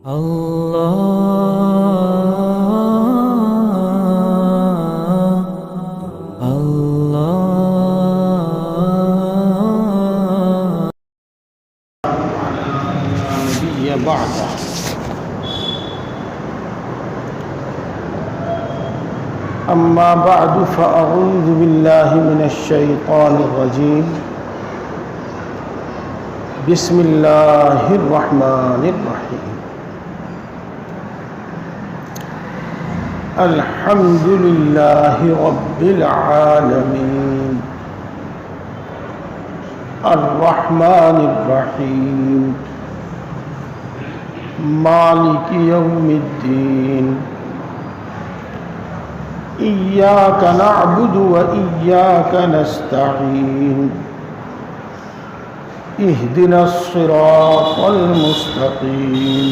أما بعد فأعوذ بالله من الشيطان الرجيم بسم الله الرحمن الرحيم الحمد لله رب العالمين الرحمن الرحيم مالك يوم الدين إياك نعبد وإياك نستعين اهدنا الصراط المستقيم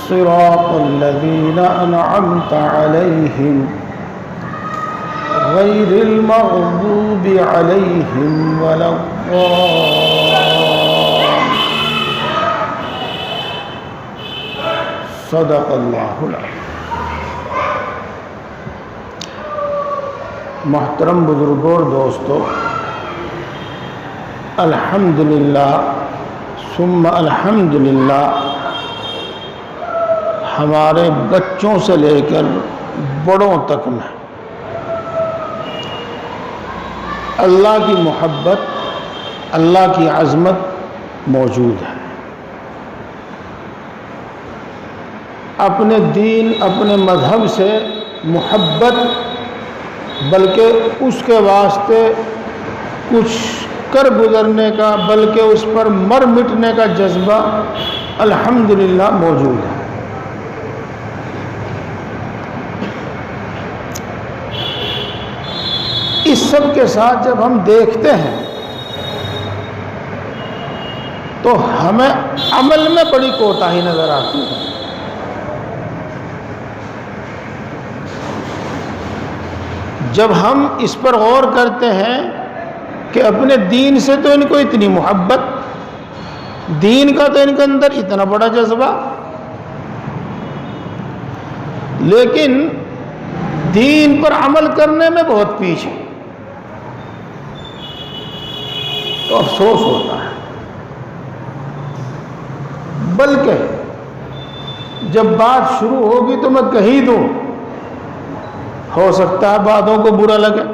صراط الذين أنعمت عليهم غير المغضوب عليهم ولا الضالين صدق الله العظيم. محترم بزرگوں اور دوستو، الحمدللہ ثم الحمدللہ ہمارے بچوں سے لے کر بڑوں تک میں اللہ کی محبت، اللہ کی عظمت موجود ہے. اپنے دین، اپنے مذہب سے محبت، بلکہ اس کے واسطے کچھ کر گزرنے کا، بلکہ اس پر مر مٹنے کا جذبہ الحمدللہ موجود ہے. اس سب کے ساتھ جب ہم دیکھتے ہیں تو ہمیں عمل میں بڑی کوتاہی نظر آتی ہے. جب ہم اس پر غور کرتے ہیں کہ اپنے دین سے تو ان کو اتنی محبت، دین کا تو ان کے اندر اتنا بڑا جذبہ، لیکن دین پر عمل کرنے میں بہت پیچھے، تو افسوس ہوتا ہے. بلکہ جب بات شروع ہوگی تو میں کہی دوں، ہو سکتا ہے باتوں کو برا لگے،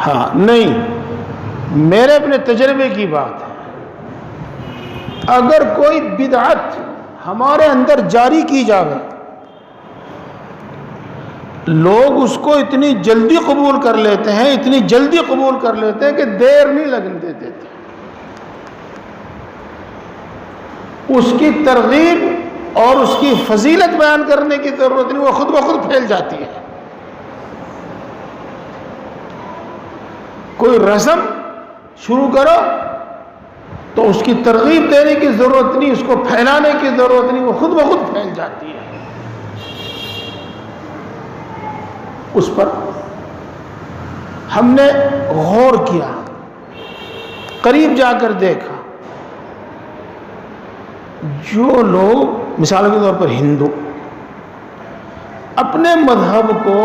ہاں نہیں، میرے اپنے تجربے کی بات ہے. اگر کوئی بدعت ہمارے اندر جاری کی جائے، لوگ اس کو اتنی جلدی قبول کر لیتے ہیں، اتنی جلدی قبول کر لیتے ہیں کہ دیر نہیں لگنے دیتے. اس کی ترغیب اور اس کی فضیلت بیان کرنے کی ضرورت نہیں، وہ خود بخود پھیل جاتی ہے. کوئی رسم شروع کرو تو اس کی ترغیب دینے کی ضرورت نہیں، اس کو پھیلانے کی ضرورت نہیں، وہ خود بخود پھیل جاتی ہے. اس پر ہم نے غور کیا، قریب جا کر دیکھا. جو لوگ مثال کے طور پر ہندو اپنے مذہب کو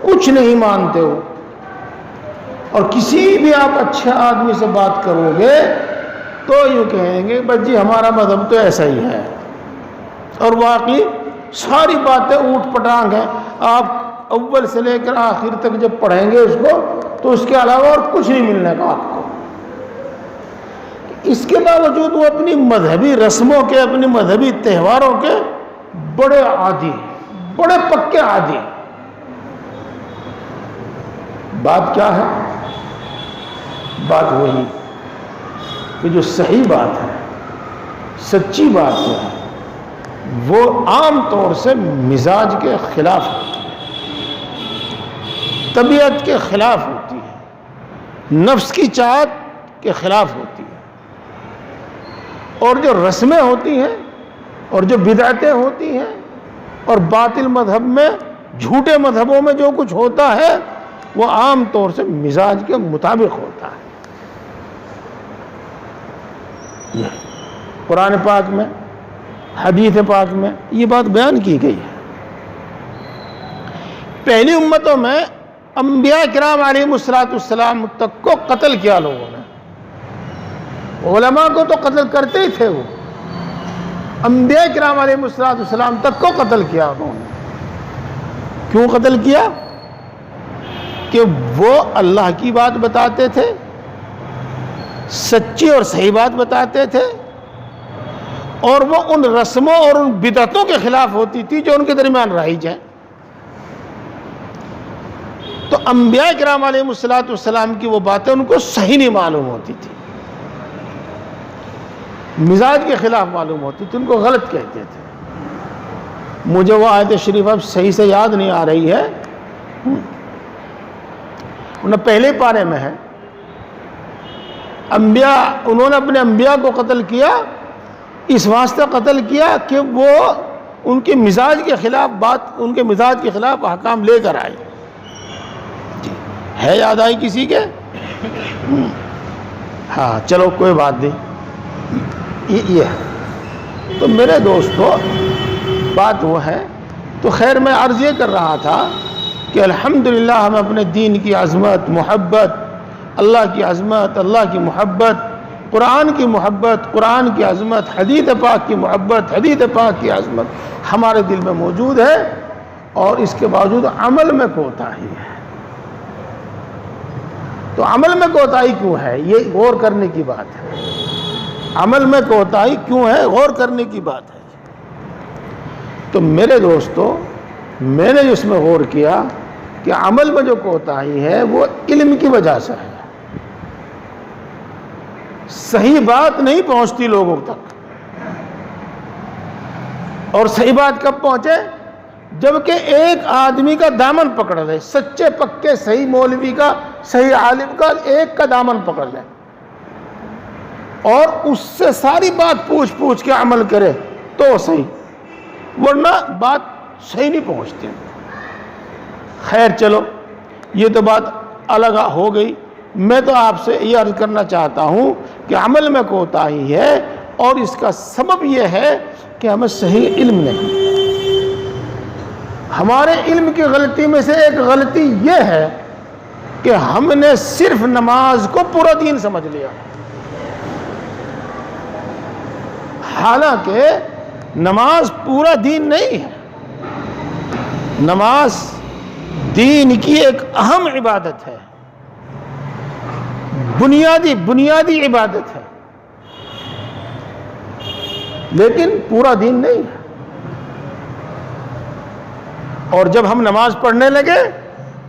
کچھ نہیں مانتے ہو، اور کسی بھی آپ اچھے آدمی سے بات کرو گے تو یوں کہیں گے بس جی ہمارا مذہب تو ایسا ہی ہے، اور واقعی ساری باتیں اوٹ پٹانگ ہیں. آپ اول سے لے کر آخر تک جب پڑھیں گے اس کو تو اس کے علاوہ اور کچھ نہیں ملنے کا آپ کو. اس کے باوجود وہ اپنی مذہبی رسموں کے، اپنی مذہبی تہواروں کے بڑے عادی، بڑے پکے عادی. بات کیا ہے؟ بات وہی کہ جو صحیح بات ہے، سچی بات جو ہے، وہ عام طور سے مزاج کے خلاف ہوتی ہے، طبیعت کے خلاف ہوتی ہے، نفس کی چاہت کے خلاف ہوتی ہے. اور جو رسمیں ہوتی ہیں اور جو بدعتیں ہوتی ہیں اور باطل مذہب میں، جھوٹے مذہبوں میں جو کچھ ہوتا ہے وہ عام طور سے مزاج کے مطابق ہوتا ہے. قرآن پاک میں، حدیث پاک میں یہ بات بیان کی گئی ہے۔ پہلی امتوں میں انبیاء کرام علیہ السلام تک کو قتل کیا لوگوں نے، علماء کو تو قتل کرتے ہی تھے، وہ انبیاء کرام علیہ السلام تک کو قتل کیا انہوں نے۔ کیوں قتل کیا؟ کہ وہ اللہ کی بات بتاتے تھے، سچی اور صحیح بات بتاتے تھے، اور وہ ان رسموں اور ان بدعتوں کے خلاف ہوتی تھی جو ان کے درمیان رائج ہیں۔ تو انبیاء کرام علیہ السلام کی وہ باتیں ان کو صحیح نہیں معلوم ہوتی تھی، مزاج کے خلاف معلوم ہوتی تھی، ان کو غلط کہتے تھے۔ مجھے وہ آیت شریف اب صحیح سے یاد نہیں آ رہی ہے، انہیں پہلے پارے میں ہے، انہوں نے اپنے انبیاء کو قتل کیا، اس واسطے قتل کیا کہ وہ ان کے مزاج کے خلاف ان کے مزاج کے خلاف احکام لے کر آئے۔ ہے یاد آئی کسی کے؟ ہاں چلو کوئی بات نہیں، یہ ہے۔ تو میرے دوستو بات وہ ہے، تو خیر میں عرض یہ کر رہا تھا کہ الحمدللہ ہم اپنے دین کی عظمت، محبت، اللہ کی عظمت، اللہ کی محبت، قرآن کی محبت، قرآن کی عظمت، حدیث پاک کی محبت، حدیث پاک کی عظمت ہمارے دل میں موجود ہے، اور اس کے باوجود عمل میں کوتاہی ہے۔ تو عمل میں کوتاہی کیوں ہے؟ یہ غور کرنے کی بات ہے۔ عمل میں کوتاہی کیوں ہے؟ غور کرنے کی بات ہے۔ تو میرے دوستو میں نے اس میں غور کیا کہ عمل میں جو کوتاہی ہے وہ علم کی وجہ سے ہے، صحیح بات نہیں پہنچتی لوگوں تک، اور صحیح بات کب پہنچے؟ جبکہ ایک آدمی کا دامن پکڑ لے، سچے پکے صحیح مولوی کا، صحیح عالم کا ایک کا دامن پکڑ لے اور اس سے ساری بات پوچھ کے عمل کرے تو صحیح، ورنہ بات صحیح نہیں پہنچتی۔ خیر چلو یہ تو بات الگ ہو گئی۔ میں تو آپ سے یہ عرض کرنا چاہتا ہوں کہ عمل میں کوتاہی ہے، اور اس کا سبب یہ ہے کہ ہمیں صحیح علم نہیں۔ ہمارے علم کی غلطی میں سے ایک غلطی یہ ہے کہ ہم نے صرف نماز کو پورا دین سمجھ لیا، حالانکہ نماز پورا دین نہیں ہے۔ نماز دین کی ایک اہم عبادت ہے، بنیادی عبادت ہے، لیکن پورا دین نہیں ہے۔ اور جب ہم نماز پڑھنے لگے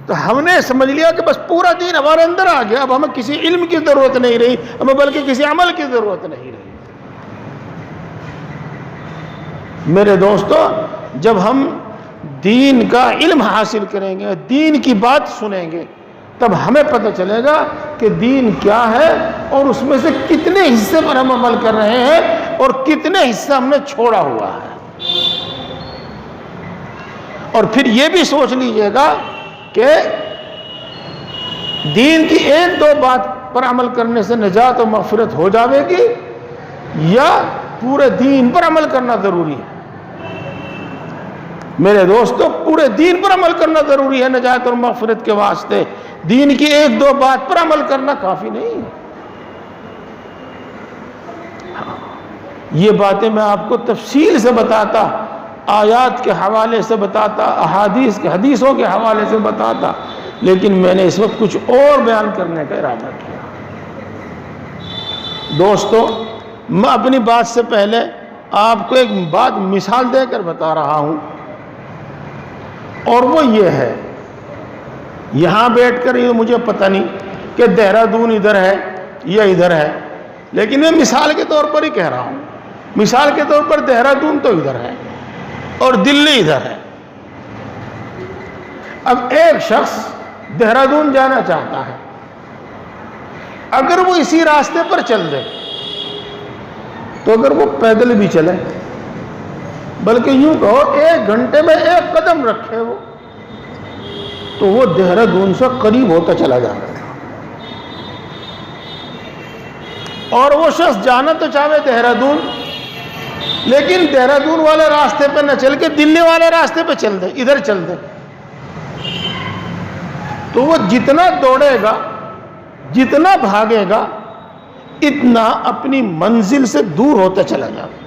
تو ہم نے سمجھ لیا کہ بس پورا دین ہمارے اندر آ گیا، اب ہمیں کسی علم کی ضرورت نہیں رہی، ہمیں بلکہ کسی عمل کی ضرورت نہیں رہی۔ میرے دوستو جب ہم دین کا علم حاصل کریں گے، دین کی بات سنیں گے، تب ہمیں پتہ چلے گا کہ دین کیا ہے، اور اس میں سے کتنے حصے پر ہم عمل کر رہے ہیں اور کتنے حصہ ہم نے چھوڑا ہوا ہے۔ اور پھر یہ بھی سوچ لیجئے گا کہ دین کی ایک دو بات پر عمل کرنے سے نجات و مغفرت ہو جاوے گی، یا پورے دین پر عمل کرنا ضروری ہے۔ میرے دوستو پورے دین پر عمل کرنا ضروری ہے نجات اور مغفرت کے واسطے، دین کی ایک دو بات پر عمل کرنا کافی نہیں ہے۔ یہ باتیں میں آپ کو تفصیل سے بتاتا، آیات کے حوالے سے بتاتا، حدیثوں کے حوالے سے بتاتا، لیکن میں نے اس وقت کچھ اور بیان کرنے کا ارادہ کیا۔ دوستو میں اپنی بات سے پہلے آپ کو ایک بات مثال دے کر بتا رہا ہوں، اور وہ یہ ہے، یہاں بیٹھ کر یہ مجھے پتہ نہیں کہ دہرادون ادھر ہے یا ادھر ہے، لیکن میں مثال کے طور پر ہی کہہ رہا ہوں۔ مثال کے طور پر دہرادون تو ادھر ہے اور دلی ادھر ہے۔ اب ایک شخص دہرادون جانا چاہتا ہے، اگر وہ اسی راستے پر چل دے تو اگر وہ پیدل بھی چلے، بلکہ یوں کہو 1 گھنٹے میں 1 قدم رکھے وہ، تو وہ دہرادون سے قریب ہوتا چلا جائے گا۔ اور وہ شخص جانا تو چاہے دہرادون، لیکن دہرادون والے راستے پہ نہ چل کے دلی والے راستے پہ چل دے، ادھر چل دے، تو وہ جتنا دوڑے گا، جتنا بھاگے گا، اتنا اپنی منزل سے دور ہوتا چلا جائے گا۔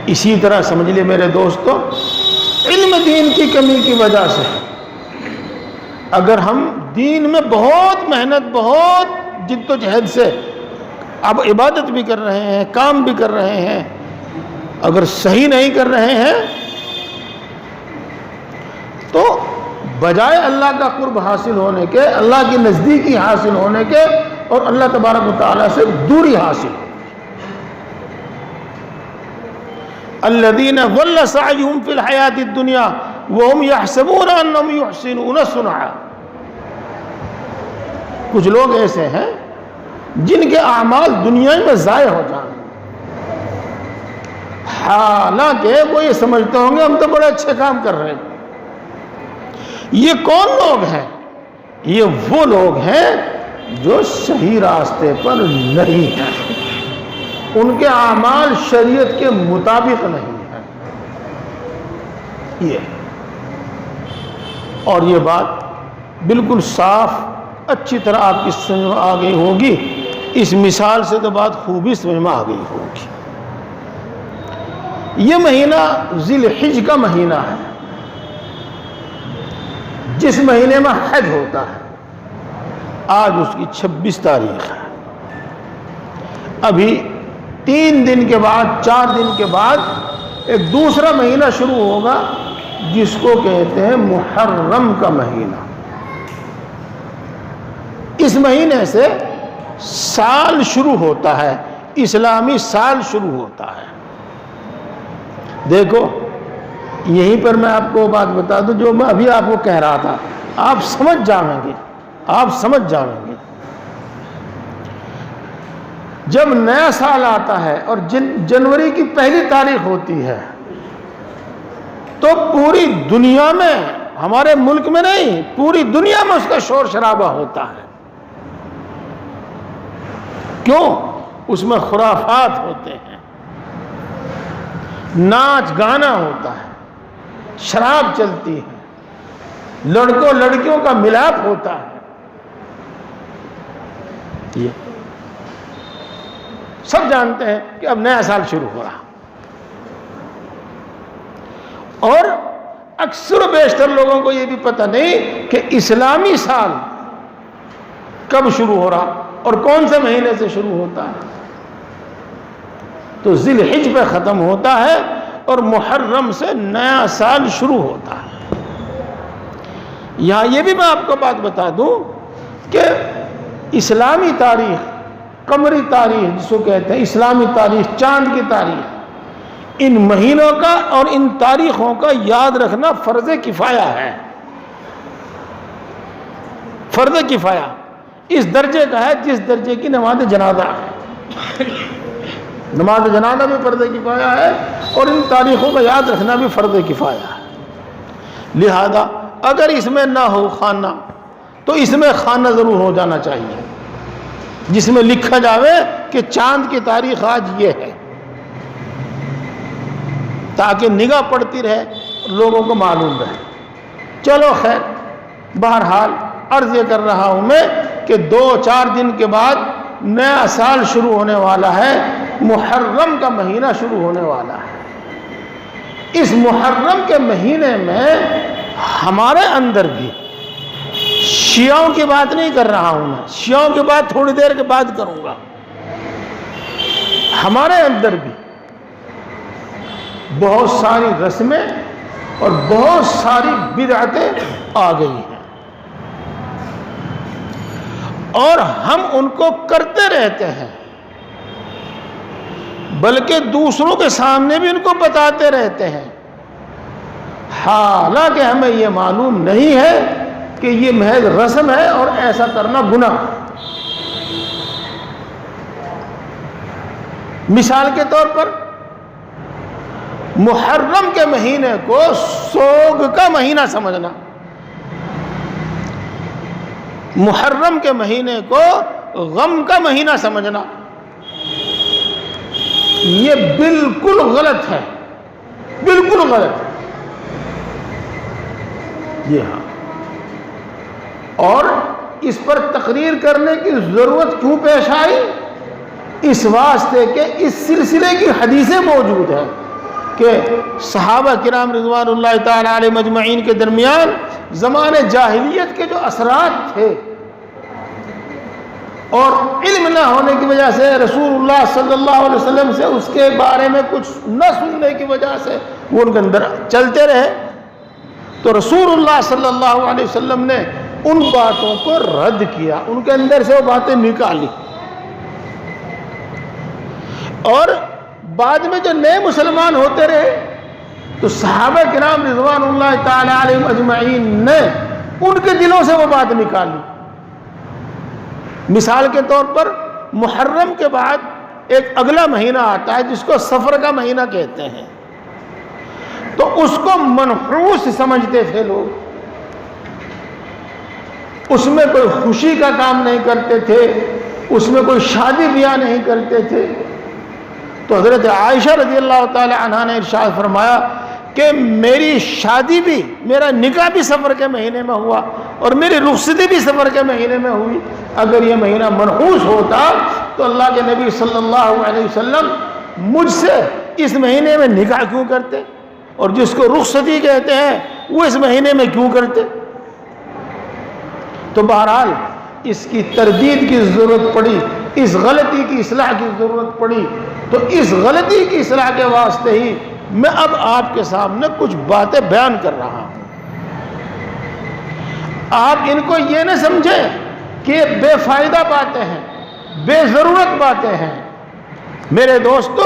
اسی طرح سمجھ لے میرے دوستو، علم دین کی کمی کی وجہ سے اگر ہم دین میں بہت محنت، بہت جد و جہد سے اب عبادت بھی کر رہے ہیں، کام بھی کر رہے ہیں، اگر صحیح نہیں کر رہے ہیں تو بجائے اللہ کا قرب حاصل ہونے کے، اللہ کی نزدیکی حاصل ہونے کے، اور اللہ تبارک و تعالیٰ سے دوری حاصل ہو۔ الذین ضل سعیہم فی الحیاۃ الدنیا وہم یحسبون انہم یحسنون صنعا۔ کچھ لوگ ایسے ہیں جن کے اعمال دنیا میں ضائع ہو جائیں، حالانکہ وہ یہ سمجھتے ہوں گے ہم تو بڑے اچھے کام کر رہے ہیں۔ یہ کون لوگ ہیں؟ یہ وہ لوگ ہیں جو صحیح راستے پر نہیں ہیں، ان کے اعمال شریعت کے مطابق نہیں ہیں۔ یہ اور یہ بات بالکل صاف اچھی طرح آپ کی سمجھ میں آ گئی ہوگی، اس مثال سے تو بات خوبی سمجھ میں آ گئی ہوگی۔ یہ مہینہ ذی الحج کا مہینہ ہے، جس مہینے میں حج ہوتا ہے۔ آج اس کی 26 تاریخ ہے۔ ابھی 3 دن کے بعد، 4 دن کے بعد ایک دوسرا مہینہ شروع ہوگا جس کو کہتے ہیں محرم کا مہینہ۔ اس مہینے سے سال شروع ہوتا ہے، اسلامی سال شروع ہوتا ہے۔ دیکھو یہیں پر میں آپ کو بات بتا دوں جو میں ابھی آپ کو کہہ رہا تھا، آپ سمجھ جائیں گے، آپ سمجھ جائیں گے۔ جب نیا سال آتا ہے اور جنوری کی 1 تاریخ ہوتی ہے تو پوری دنیا میں، ہمارے ملک میں نہیں، پوری دنیا میں اس کا شور شرابہ ہوتا ہے۔ کیوں؟ اس میں خرافات ہوتے ہیں، ناچ گانا ہوتا ہے، شراب چلتی ہے، لڑکوں لڑکیوں کا ملاپ ہوتا ہے۔ یہ سب جانتے ہیں کہ اب نیا سال شروع ہو رہا، اور اکثر و بیشتر لوگوں کو یہ بھی پتہ نہیں کہ اسلامی سال کب شروع ہو رہا اور کون سے مہینے سے شروع ہوتا ہے۔ تو ذی الحج پہ ختم ہوتا ہے اور محرم سے نیا سال شروع ہوتا ہے۔ یہاں یہ بھی میں آپ کو بات بتا دوں کہ اسلامی تاریخ، قمری تاریخ جس کو کہتے ہیں، اسلامی تاریخ، چاند کی تاریخ، ان مہینوں کا اور ان تاریخوں کا یاد رکھنا فرض کفایہ ہے۔ فرض کفایہ اس درجے کا ہے جس درجے کی نماز جنازہ ہے۔ نماز جنازہ بھی فرض کفایہ ہے اور ان تاریخوں کا یاد رکھنا بھی فرض کفایہ ہے۔ لہذا اگر اس میں نہ ہو خانہ تو اس میں خانہ ضرور ہو جانا چاہیے، جس میں لکھا جاوے کہ چاند کی تاریخ آج یہ ہے، تاکہ نگاہ پڑتی رہے، لوگوں کو معلوم رہے۔ چلو خیر، بہرحال عرض یہ کر رہا ہوں میں کہ 2-4 دن کے بعد نیا سال شروع ہونے والا ہے، محرم کا مہینہ شروع ہونے والا ہے۔ اس محرم کے مہینے میں ہمارے اندر بھی، شیعوں کی بات نہیں کر رہا ہوں میں، شیعوں کی بات تھوڑی دیر کے بعد کروں گا، ہمارے اندر بھی بہت ساری رسمیں اور بہت ساری بدعتیں آ گئی ہیں، اور ہم ان کو کرتے رہتے ہیں، بلکہ دوسروں کے سامنے بھی ان کو بتاتے رہتے ہیں، حالانکہ ہمیں یہ معلوم نہیں ہے کہ یہ محض رسم ہے اور ایسا کرنا گناہ ہے۔ مثال کے طور پر محرم کے مہینے کو سوگ کا مہینہ سمجھنا، محرم کے مہینے کو غم کا مہینہ سمجھنا، یہ بالکل غلط ہے، بالکل غلط ہے یہ ہاں۔ اور اس پر تقریر کرنے کی ضرورت کیوں پیش آئی؟ اس واسطے کہ اس سلسلے کی حدیثیں موجود ہیں کہ صحابہ کرام رضوان اللہ تعالی علیہ مجمعین کے درمیان زمانے جاہلیت کے جو اثرات تھے اور علم نہ ہونے کی وجہ سے، رسول اللہ صلی اللہ علیہ وسلم سے اس کے بارے میں کچھ نہ سننے کی وجہ سے وہ ان کے اندر چلتے رہے، تو رسول اللہ صلی اللہ علیہ وسلم نے ان باتوں کو رد کیا، ان کے اندر سے وہ باتیں نکالی، اور بعد میں جو نئے مسلمان ہوتے رہے تو صحابہ کرام رضوان اللہ تعالی علیہ اجمعین نے ان کے دلوں سے وہ بات نکالی۔ مثال کے طور پر محرم کے بعد ایک اگلا مہینہ آتا ہے جس کو صفر کا مہینہ کہتے ہیں، تو اس کو منحوس سمجھتے تھے لوگ، اس میں کوئی خوشی کا کام نہیں کرتے تھے، اس میں کوئی شادی بیاہ نہیں کرتے تھے۔ تو حضرت عائشہ رضی اللہ تعالی عنہا نے ارشاد فرمایا کہ میری شادی بھی، میرا نکاح بھی صفر کے مہینے میں ہوا اور میری رخصتی بھی صفر کے مہینے میں ہوئی۔ اگر یہ مہینہ منحوس ہوتا تو اللہ کے نبی صلی اللہ علیہ وسلم مجھ سے اس مہینے میں نکاح کیوں کرتے، اور جس کو رخصتی کہتے ہیں وہ اس مہینے میں کیوں کرتے؟ تو بہرحال اس کی تردید کی ضرورت پڑی، اس غلطی کی اصلاح کی ضرورت پڑی، تو اس غلطی کی اصلاح کے واسطے ہی میں اب آپ کے سامنے کچھ باتیں بیان کر رہا ہوں۔ آپ ان کو یہ نہ سمجھیں کہ یہ بے فائدہ باتیں ہیں، بے ضرورت باتیں ہیں۔ میرے دوستو،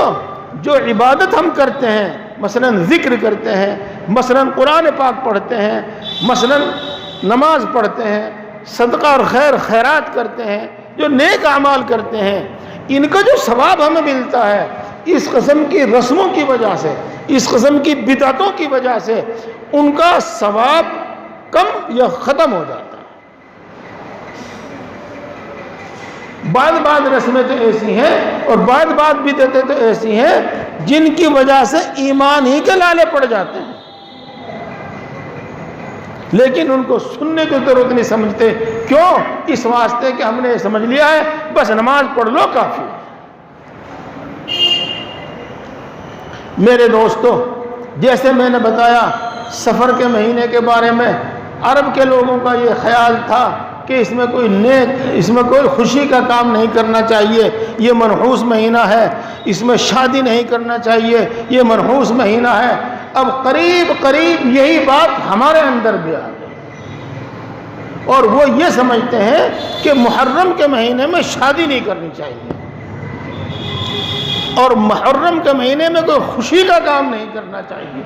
جو عبادت ہم کرتے ہیں، مثلا ذکر کرتے ہیں، مثلا قرآن پاک پڑھتے ہیں، مثلا نماز پڑھتے ہیں، صدقہ اور خیرات کرتے ہیں، جو نیک اعمال کرتے ہیں، ان کا جو ثواب ہمیں ملتا ہے، اس قسم کی رسموں کی وجہ سے، اس قسم کی بدعتوں کی وجہ سے ان کا ثواب کم یا ختم ہو جاتا ہے۔ بعض رسمیں تو ایسی ہیں اور بعض بدعتیں تو ایسی ہیں جن کی وجہ سے ایمان ہی کے لالے پڑ جاتے ہیں، لیکن ان کو سننے کی ضرورت نہیں سمجھتے۔ کیوں؟ اس واسطے کہ ہم نے سمجھ لیا ہے بس نماز پڑھ لو کافی ہے۔ میرے دوستو، جیسے میں نے بتایا سفر کے مہینے کے بارے میں، عرب کے لوگوں کا یہ خیال تھا کہ اس میں کوئی خوشی کا کام نہیں کرنا چاہیے، یہ منحوس مہینہ ہے، اس میں شادی نہیں کرنا چاہیے، یہ منحوس مہینہ ہے۔ اب قریب یہی بات ہمارے اندر بھی آ گئی، اور وہ یہ سمجھتے ہیں کہ محرم کے مہینے میں شادی نہیں کرنی چاہیے، اور محرم کے مہینے میں کوئی خوشی کا کام نہیں کرنا چاہیے،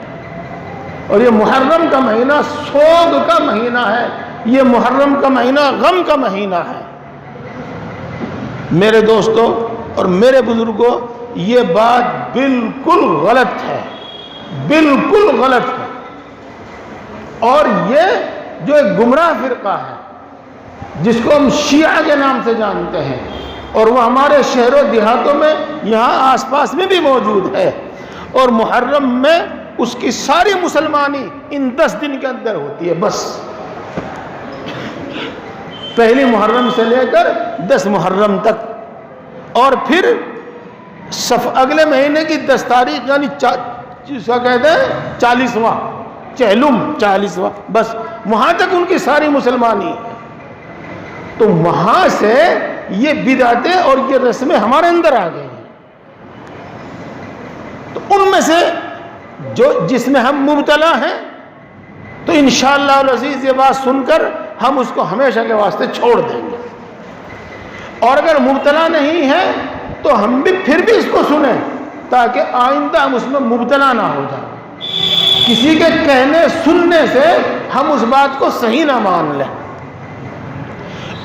اور یہ محرم کا مہینہ سوگ کا مہینہ ہے، یہ محرم کا مہینہ غم کا مہینہ ہے۔ میرے دوستو اور میرے بزرگوں، یہ بات بالکل غلط ہے، بالکل غلط ہے، اور یہ جو ایک گمراہ فرقہ ہے جس کو ہم شیعہ کے نام سے جانتے ہیں، اور وہ ہمارے شہر و دیہاتوں میں یہاں آس پاس میں بھی موجود ہے، اور محرم میں اس کی ساری مسلمانی ان 10 دن کے اندر ہوتی ہے، بس پہلی محرم سے لے کر 10 محرم تک، اور پھر اگلے مہینے کی 10 تاریخ یعنی جس کا کہتے ہیں 40واں چہلم 40واں، بس وہاں تک ان کی ساری مسلمانی ہے۔ تو وہاں سے یہ بدعتیں اور یہ رسمیں ہمارے اندر آ گئی ہیں، تو ان میں سے جس میں ہم مبتلا ہیں، تو انشاءاللہ العزیز یہ بات سن کر ہم اس کو ہمیشہ کے واسطے چھوڑ دیں گے، اور اگر مبتلا نہیں ہے تو ہم بھی پھر بھی اس کو سنیں تاکہ آئندہ ہم اس میں مبتلا نہ ہو جائیں۔ کسی کے کہنے سننے سے ہم اس بات کو صحیح نہ مان لیں،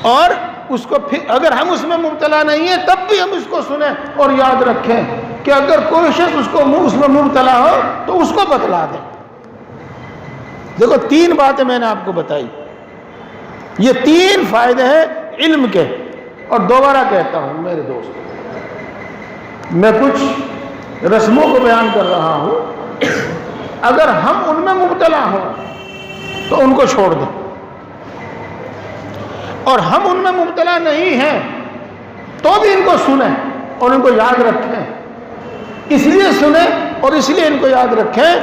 اور اس کو پھر اگر ہم اس میں مبتلا نہیں ہیں تب بھی ہم اس کو سنیں، اور یاد رکھیں کہ اگر کوئی شخص اس میں مبتلا ہو تو اس کو بتلا دیں۔ دیکھو 3 باتیں میں نے آپ کو بتائی، یہ 3 فائدے ہیں علم کے، اور دوبارہ کہتا ہوں میرے دوست، میں کچھ رسموں کو بیان کر رہا ہوں، اگر ہم ان میں مبتلا ہوں تو ان کو چھوڑ دیں، اور ہم ان میں مبتلا نہیں ہیں تو بھی ان کو سنیں اور ان کو یاد رکھیں۔ اس لیے سنیں اور اس لیے ان کو یاد رکھیں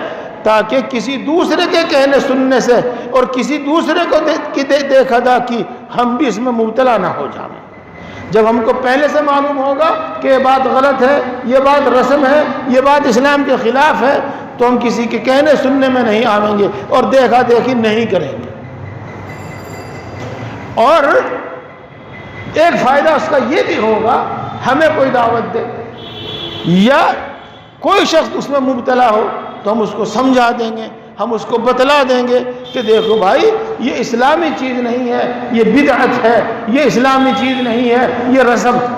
تاکہ کسی دوسرے کے کہنے سننے سے اور کسی دوسرے کو دیکھا دا کہ ہم بھی اس میں مبتلا نہ ہو جائیں۔ جب ہم کو پہلے سے معلوم ہوگا کہ یہ بات غلط ہے، یہ بات رسم ہے، یہ بات اسلام کے خلاف ہے، تو ہم کسی کے کہنے سننے میں نہیں آئیں گے اور دیکھا دیکھی نہیں کریں گے۔ اور ایک فائدہ اس کا یہ بھی ہوگا، ہمیں کوئی دعوت دے یا کوئی شخص اس میں مبتلا ہو تو ہم اس کو سمجھا دیں گے، ہم اس کو بتلا دیں گے کہ دیکھو بھائی یہ اسلامی چیز نہیں ہے، یہ بدعت ہے، یہ اسلامی چیز نہیں ہے، یہ رسم ہے۔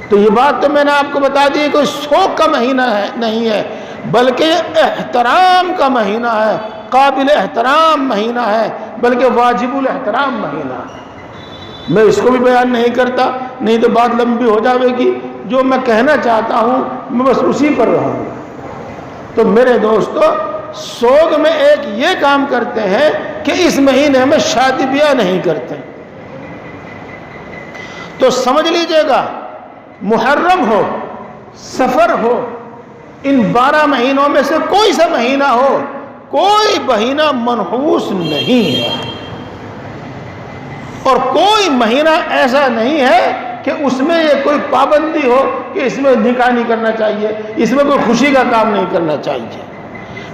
تو یہ بات تو میں نے آپ کو بتا دی، کوئی شوق کا مہینہ ہے نہیں ہے، بلکہ احترام کا مہینہ ہے، قابل احترام مہینہ ہے، بلکہ واجب الاحترام مہینہ ہے۔ میں اس کو بھی بیان نہیں کرتا، نہیں تو بات لمبی ہو جاوے گی۔ جو میں کہنا چاہتا ہوں میں بس اسی پر رہوں گا۔ تو میرے دوستو، سوگ میں ایک یہ کام کرتے ہیں کہ اس مہینے میں شادی بیاہ نہیں کرتے۔ تو سمجھ لیجئے گا، محرم ہو، سفر ہو، ان 12 مہینوں میں سے کوئی سا مہینہ ہو، کوئی مہینہ منحوس نہیں ہے، اور کوئی مہینہ ایسا نہیں ہے کہ اس میں یہ کوئی پابندی ہو کہ اس میں نکاح نہیں کرنا چاہیے، اس میں کوئی خوشی کا کام نہیں کرنا چاہیے،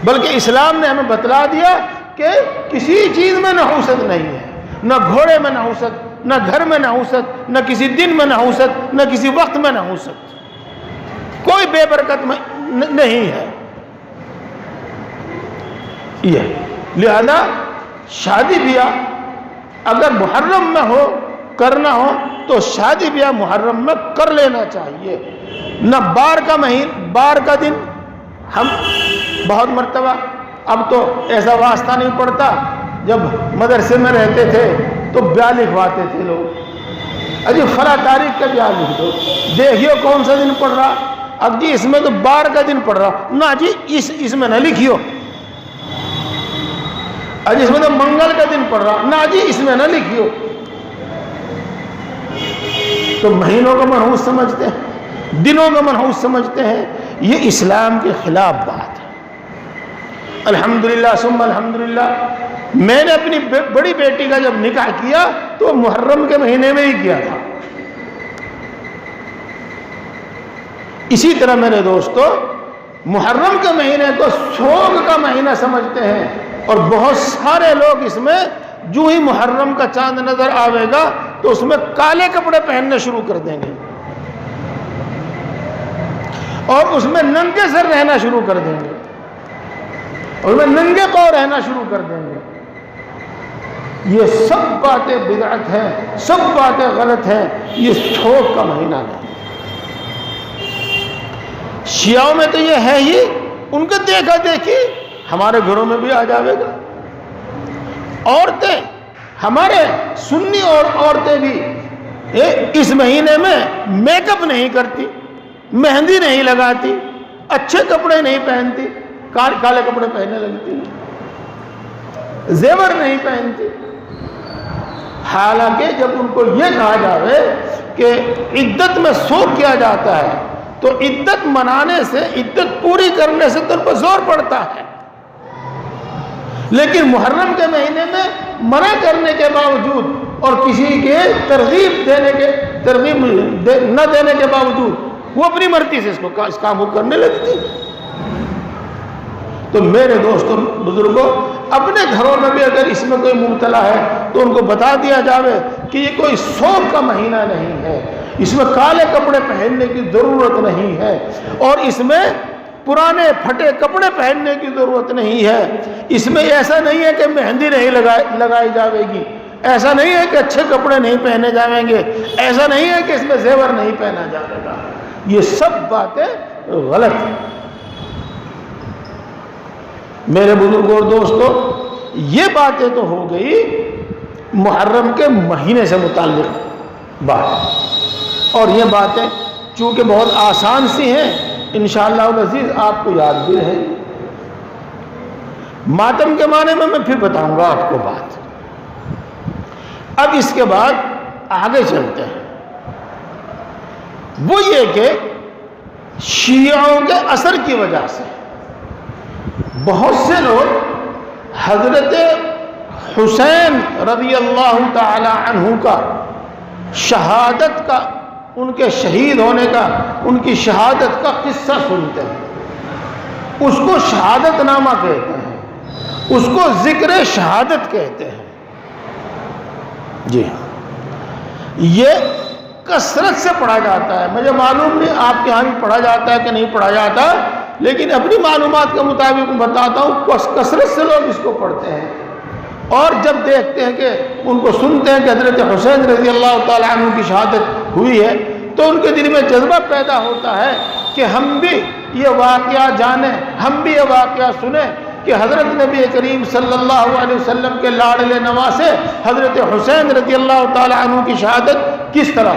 بلکہ اسلام نے ہمیں بتلا دیا کہ کسی چیز میں نحوست نہیں ہے، نہ گھوڑے میں نحوست، نہ گھر میں نحوست، نہ کسی دن میں نحوست، نہ کسی وقت میں نحوست، کوئی بے برکت نہیں ہے یہ۔ لہذا شادی بیاہ اگر محرم میں ہو، کرنا ہو تو شادی بیاہ محرم میں کر لینا چاہیے۔ نہ بار کا دن، ہم بہت مرتبہ اب تو ایسا واسطہ نہیں پڑتا، جب مدرسے میں رہتے تھے تو بیاہ لکھواتے تھے لوگ، اجی فلاں تاریخ کا بیاہ لکھ دو، دیکھیو کون سا دن پڑ رہا، اب جی اس میں تو بار کا دن پڑ رہا، نہ جی اس میں نہ لکھیو، اجی اس میں تو منگل کا دن پڑ رہا، نہ جی اس میں نہ لکھیو۔ تو مہینوں کو منحوس سمجھتے ہیں، دنوں کو منحوس سمجھتے ہیں، یہ اسلام کے خلاف بات ہے۔ الحمدللہ ثم الحمدللہ، میں نے اپنی بڑی بیٹی کا جب نکاح کیا تو محرم کے مہینے میں ہی کیا تھا۔ اسی طرح میرے دوستو، محرم کے مہینے کو سوگ کا مہینہ سمجھتے ہیں، اور بہت سارے لوگ اس میں جو ہی محرم کا چاند نظر آئے گا تو اس میں کالے کپڑے پہننے شروع کر دیں گے، اور اس میں ننگے سر رہنا شروع کر دیں گے، اور میں ننگے پاؤں رہنا شروع کر دیں گے۔ یہ سب باتیں بدعت ہیں، سب باتیں غلط ہیں، یہ سوگ کا مہینہ نہیں۔ شیعوں میں تو یہ ہے ہی، ان کو دیکھا دیکھی ہمارے گھروں میں بھی آ جاوے گا۔ عورتیں، ہمارے سنی اور عورتیں بھی اس مہینے میں میک اپ نہیں کرتی، مہندی نہیں لگاتی، اچھے کپڑے نہیں پہنتی، کالے کپڑے پہننے لگتی، زیور نہیں پہنتی۔ حالانکہ جب ان کو یہ کہا جاوے کہ عدت میں سوگ کیا جاتا ہے تو عدت منانے سے، عدت پوری کرنے سے تو ان پر زور پڑتا ہے، لیکن محرم کے مہینے میں منع کرنے کے باوجود اور کسی کے ترغیب نہ دینے کے باوجود وہ اپنی مرضی سے اس کام کو کرنے لگتی۔ تو میرے دوستوں، بزرگوں، اپنے گھروں میں بھی اگر اس میں کوئی مبتلا ہے تو ان کو بتا دیا جاوے کہ یہ کوئی سوگ کا مہینہ نہیں ہے، اس میں کالے کپڑے پہننے کی ضرورت نہیں ہے، اور اس میں پرانے پھٹے کپڑے پہننے کی ضرورت نہیں ہے، اس میں ایسا نہیں ہے کہ مہندی نہیں لگائی جاوے گی، ایسا نہیں ہے کہ اچھے کپڑے نہیں پہنے جائیں گے، ایسا نہیں ہے کہ اس میں زیور نہیں پہنا جائے گا۔ یہ سب باتیں غلط ہیں۔ میرے بزرگوں اور دوستوں، یہ باتیں تو ہو گئی محرم کے مہینے سے متعلق بات، اور یہ باتیں چونکہ بہت آسان سی ہیں انشاءاللہ العزیز آپ کو یاد بھی رہے گی۔ ماتم کے معنی میں پھر بتاؤں گا آپ کو بات۔ اب اس کے بعد آگے چلتے ہیں، وہ یہ کہ شیعوں کے اثر کی وجہ سے بہت سے لوگ حضرت حسین رضی اللہ تعالی عنہ کا شہادت کا، ان کے شہید ہونے کا، ان کی شہادت کا قصہ سنتے ہیں، اس کو شہادت نامہ کہتے ہیں، اس کو ذکر شہادت کہتے ہیں۔ جی یہ کثرت سے پڑھا جاتا ہے، مجھے معلوم نہیں آپ کے یہاں بھی پڑھا جاتا ہے کہ نہیں پڑھا جاتا، لیکن اپنی معلومات کے مطابق بتاتا ہوں، کثرت سے لوگ اس کو پڑھتے ہیں، اور جب دیکھتے ہیں کہ ان کو سنتے ہیں کہ حضرت حسین رضی اللہ تعالیٰ عنہ کی شہادت ہوئی ہے، تو ان کے دل میں جذبہ پیدا ہوتا ہے کہ ہم بھی یہ واقعہ جانیں، ہم بھی یہ واقعہ سنیں کہ حضرت نبی کریم صلی اللہ علیہ وسلم کے لاڈلے نواسے حضرت حسین رضی اللہ تعالیٰ عنہ کی شہادت کس طرح۔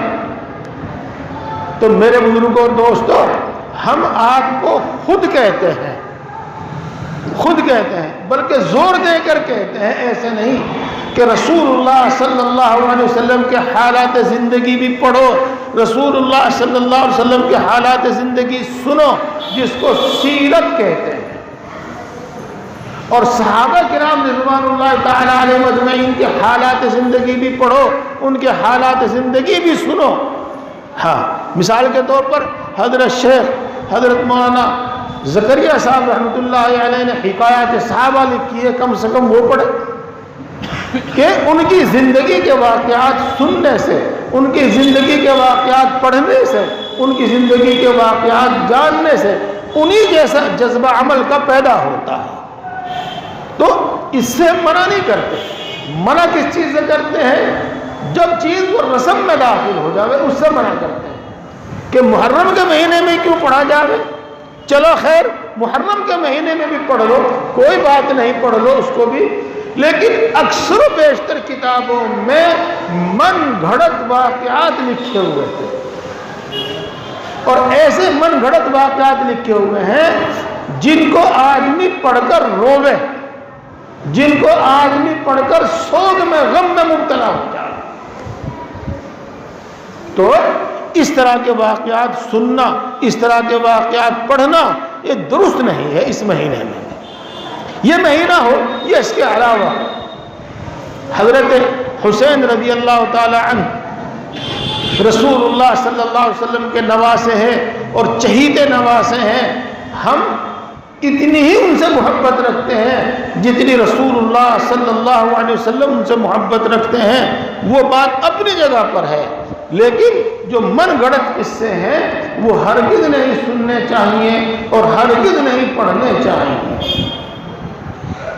تو میرے بزرگوں اور دوستوں، ہم آپ کو خود کہتے ہیں، بلکہ زور دے کر کہتے ہیں، ایسے نہیں کہ رسول اللہ صلی اللہ علیہ وسلم کے حالات زندگی بھی پڑھو، رسول اللہ صلی اللہ علیہ وسلم کے حالات زندگی سنو، جس کو سیرت کہتے ہیں، اور صحابہ کرام رضوان اللہ تعالی علیہم اجمعین کے حالات زندگی بھی پڑھو، ان کے حالات زندگی بھی سنو۔ ہاں، مثال کے طور پر حضرت شیخ حضرت مولانا زکریا صاحب رحمۃ اللہ علیہ نے حکایات صحابہ لکھی ہے، کم سے کم وہ پڑھے کہ ان کی زندگی کے واقعات سننے سے، ان کی زندگی کے واقعات پڑھنے سے، ان کی زندگی کے واقعات جاننے سے انہی جیسا جذبہ عمل کا پیدا ہوتا ہے۔ تو اس سے منع نہیں کرتے، منع کس چیز سے کرتے ہیں؟ جب چیز وہ رسم میں داخل ہو جاوے اس سے منع کرتے ہیں کہ محرم کے مہینے میں کیوں پڑھا جاوے، چلو خیر محرم کے مہینے میں بھی پڑھ لو، کوئی بات نہیں، پڑھ لو اس کو بھی، لیکن اکثر و بیشتر کتابوں میں من گھڑت واقعات لکھے ہوئے تھے، اور ایسے من گھڑت واقعات لکھے ہوئے ہیں جن کو آدمی پڑھ کر روے، جن کو آدمی پڑھ کر سوگ میں، غم میں مبتلا ہو جائے۔ تو اس طرح کے واقعات سننا، اس طرح کے واقعات پڑھنا یہ درست نہیں ہے اس مہینے میں۔ یہ مہینہ ہو یا اس کے علاوہ حضرت حسین رضی اللہ تعالی عنہ رسول اللہ صلی اللہ علیہ وسلم کے نواسے ہیں اور چہیتے نواسے ہیں، ہم اتنی ہی ان سے محبت رکھتے ہیں جتنی رسول اللہ صلی اللہ علیہ وسلم ان سے محبت رکھتے ہیں۔ وہ بات اپنی جگہ پر ہے، لیکن جو من گھڑت قصے ہیں وہ ہرگز نہیں سننے چاہیے اور ہرگز نہیں پڑھنے چاہیے۔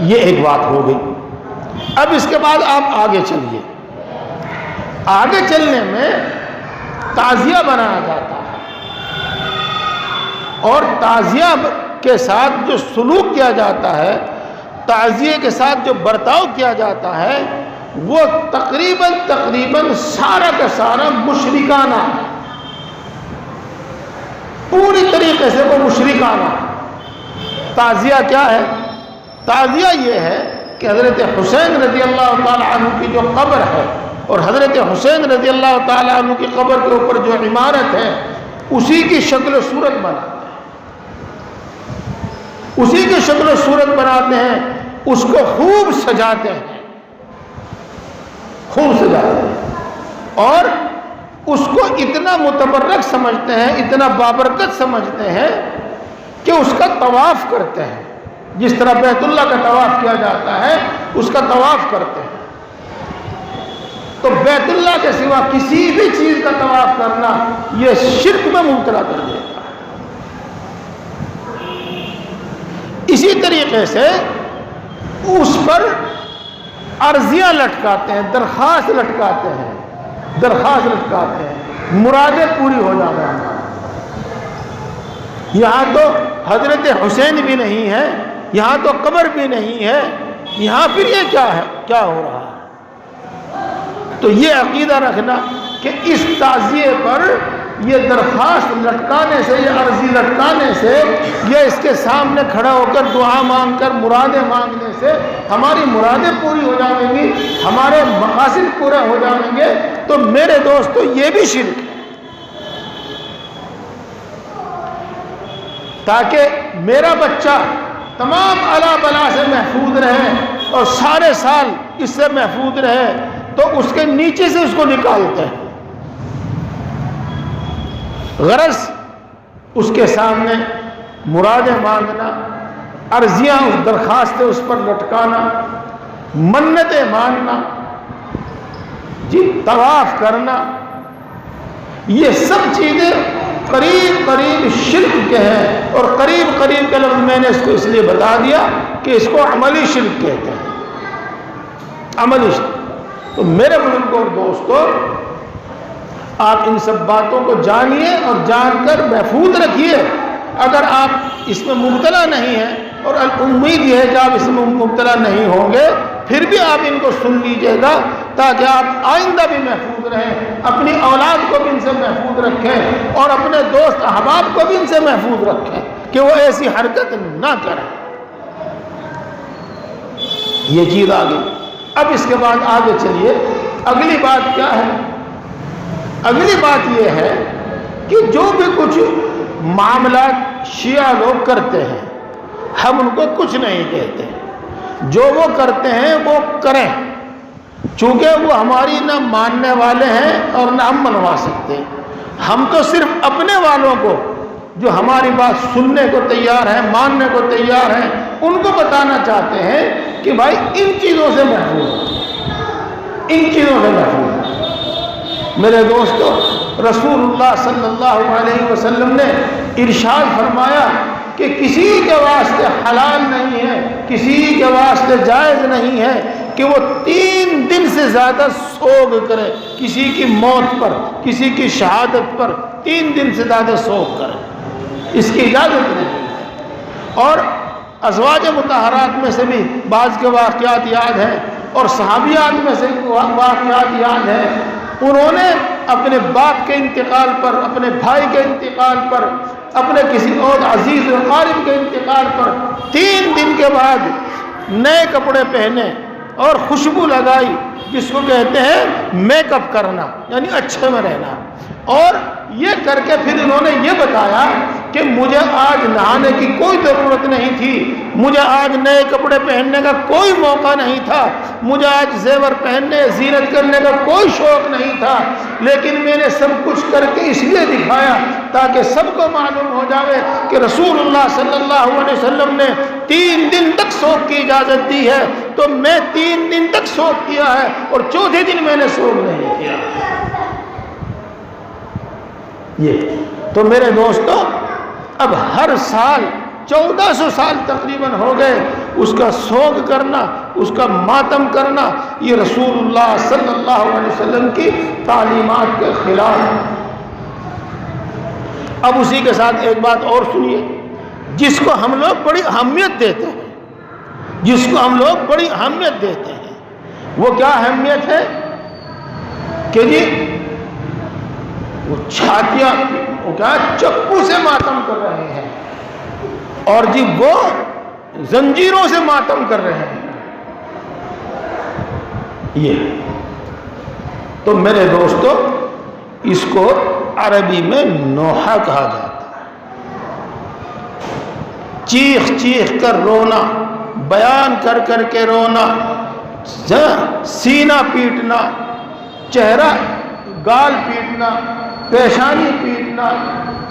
یہ ایک بات ہو گئی۔ اب اس کے بعد آپ آگے چلیے، آگے چلنے میں تعزیہ بنایا جاتا ہے، اور تعزیہ کے ساتھ جو سلوک کیا جاتا ہے، تعزیے کے ساتھ جو برتاؤ کیا جاتا ہے، وہ تقریباً سارا کا سارا مشرکانہ ہے، پوری طریقے سے وہ مشرکانہ ہے۔ تعزیہ کیا ہے؟ تعزیہ یہ ہے کہ حضرت حسین رضی اللہ تعالیٰ عنہ کی جو قبر ہے، اور حضرت حسین رضی اللہ تعالیٰ عنہ کی قبر کے اوپر جو عمارت ہے، اسی کی شکل و صورت بناتے ہیں، اسی کی شکل و صورت بناتے ہیں، اس کو خوب سجاتے ہیں، خوب سجاتے ہیں، اور اس کو اتنا متبرک سمجھتے ہیں، اتنا بابرکت سمجھتے ہیں کہ اس کا طواف کرتے ہیں، جس طرح بیت اللہ کا طواف کیا جاتا ہے اس کا طواف کرتے ہیں۔ تو بیت اللہ کے سوا کسی بھی چیز کا طواف کرنا یہ شرک میں مبتلا کر دیتا ہے۔ اسی طریقے سے اس پر عرضیاں لٹکاتے ہیں، درخواست لٹکاتے ہیں، مرادیں پوری ہو جانا ہے۔ یہاں تو حضرت حسین بھی نہیں ہے، یہاں تو قبر بھی نہیں ہے، یہاں پھر یہ کیا ہے، کیا ہو رہا ہے؟ تو یہ عقیدہ رکھنا کہ اس تعزیے پر یہ درخواست لٹکانے سے، یہ عرضی لٹکانے سے، یہ اس کے سامنے کھڑا ہو کر دعا مانگ کر مرادیں مانگنے سے ہماری مرادیں پوری ہو جائیں گی، ہمارے مقاصد پورے ہو جائیں گے، تو میرے دوستو یہ بھی شرک ہے۔ تاکہ میرا بچہ تمام الا بلا سے محفوظ رہے اور سارے سال اس سے محفوظ رہے، تو اس کے نیچے سے اس کو نکالتے ہیں، غرض اس کے سامنے مرادیں مانگنا، عرضیاں، درخواستیں اس پر لٹکانا، منتیں ماننا، طواف کرنا، یہ سب چیزیں قریب قریب شرک کے ہیں، اور قریب قریب کا لفظ میں نے اس کو اس لیے بتا دیا کہ اس کو عملی شرک کہتے ہیں، عملی شرک۔ تو میرے بزرگوں اور دوستوں، آپ ان سب باتوں کو جانیے اور جان کر محفوظ رکھیے۔ اگر آپ اس میں مبتلا نہیں ہیں، اور امید یہ ہے کہ آپ اس میں مبتلا نہیں ہوں گے، پھر بھی آپ ان کو سن لیجئے گا تاکہ آپ آئندہ بھی محفوظ رہیں، اپنی اولاد کو بھی ان سے محفوظ رکھیں، اور اپنے دوست احباب کو بھی ان سے محفوظ رکھیں کہ وہ ایسی حرکت نہ کریں۔ یہ چیز آگے، اب اس کے بعد آگے چلیے، اگلی بات کیا ہے؟ اگلی بات یہ ہے کہ جو بھی کچھ معاملات شیعہ لوگ کرتے ہیں، ہم ان کو کچھ نہیں کہتے، جو وہ کرتے ہیں وہ کریں، چونکہ وہ ہماری نہ ماننے والے ہیں اور نہ ہم منوا سکتے۔ ہم تو صرف اپنے والوں کو جو ہماری بات سننے کو تیار ہیں، ماننے کو تیار ہیں، ان کو بتانا چاہتے ہیں کہ بھائی ان چیزوں سے محفوظ ہیں، ان چیزوں سے محفوظ ہیں۔ میرے دوستو، رسول اللہ صلی اللہ علیہ وسلم نے ارشاد فرمایا کہ کسی کے واسطے حلال نہیں ہے، کسی کے واسطے جائز نہیں ہے کہ وہ 3 دن سے زیادہ سوگ کرے، کسی کی موت پر، کسی کی شہادت پر 3 دن سے زیادہ سوگ کرے، اس کی اجازت نہیں۔ اور ازواج مطہرات میں سے بھی بعض کے واقعات یاد ہیں، اور صحابیات میں سے واقعات یاد ہیں، انہوں نے اپنے باپ کے انتقال پر، اپنے بھائی کے انتقال پر، اپنے کسی اور عزیز و قارب کے انتقال پر 3 دن کے بعد نئے کپڑے پہنے اور خوشبو لگائی، جس کو کہتے ہیں میک اپ کرنا، یعنی اچھے میں رہنا، اور یہ کر کے پھر انہوں نے یہ بتایا کہ مجھے آج نہانے کی کوئی ضرورت نہیں تھی، مجھے آج نئے کپڑے پہننے کا کوئی موقع نہیں تھا، مجھے آج زیور پہننے، زینت کرنے کا کوئی شوق نہیں تھا، لیکن میں نے سب کچھ کر کے اس لیے دکھایا تاکہ سب کو معلوم ہو جائے کہ رسول اللہ صلی اللہ علیہ وسلم نے 3 دن تک سوگ کی اجازت دی ہے، تو میں 3 دن تک سوگ کیا ہے، اور 4تھے دن میں نے سوگ نہیں کیا۔ یہ تو میرے دوستو، اب ہر سال 1400 سال تقریباً ہو گئے اس کا سوگ کرنا، اس کا ماتم کرنا، یہ رسول اللہ صلی اللہ علیہ وسلم کی تعلیمات کے خلاف ہے۔ اب اسی کے ساتھ ایک بات اور سنیے، جس کو ہم لوگ بڑی اہمیت دیتے ہیں، جس کو ہم لوگ بڑی اہمیت دیتے ہیں، وہ کیا اہمیت ہے کہ جی وہ چھاتیاں، وہ کیا چپو سے ماتم کر رہے ہیں، اور جی وہ زنجیروں سے ماتم کر رہے ہیں۔ یہ تو میرے دوستو، اس کو عربی میں نوحہ کہا جاتا ہے، چیخ چیخ کر رونا، بیان کر کر کے رونا، سینہ پیٹنا، چہرہ گال پیٹنا، پیشانی پیٹنا،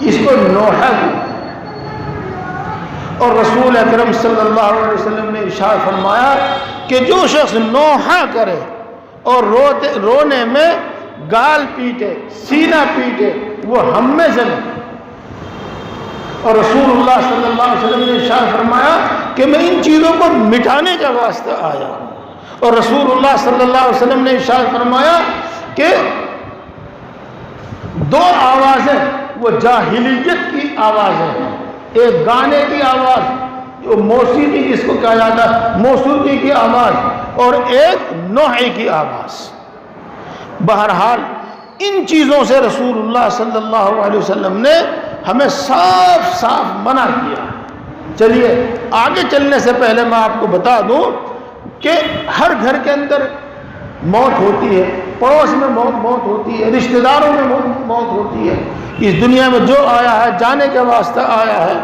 اس کو نوحہ کہتے ہیں۔ اور رسول اکرم صلی اللہ علیہ وسلم نے ارشاد فرمایا کہ جو شخص نوحہ کرے اور رونے میں گال پیٹے، سینہ پیٹے، وہ ہم میں سے نہیں۔ اور رسول اللہ صلی اللہ علیہ وسلم نے ارشاد فرمایا کہ میں ان چیزوں کو مٹانے کا واسطہ آیا ہوں۔ اور رسول اللہ صلی اللہ علیہ وسلم نے ارشاد فرمایا کہ 2 آوازیں وہ جاہلیت کی آوازیں ہیں، ایک گانے کی آواز جو موسیقی جس کو کہا جاتا ہے، موسیقی کی آواز، اور ایک نوحے کی آواز۔ بہرحال ان چیزوں سے رسول اللہ صلی اللہ علیہ وسلم نے ہمیں صاف صاف منع کیا۔ چلیے آگے چلنے سے پہلے میں آپ کو بتا دوں کہ ہر گھر کے اندر موت ہوتی ہے، پڑوس میں موت ہوتی ہے، رشتہ داروں میں موت ہوتی ہے، اس دنیا میں جو آیا ہے جانے کے واسطے آیا ہے،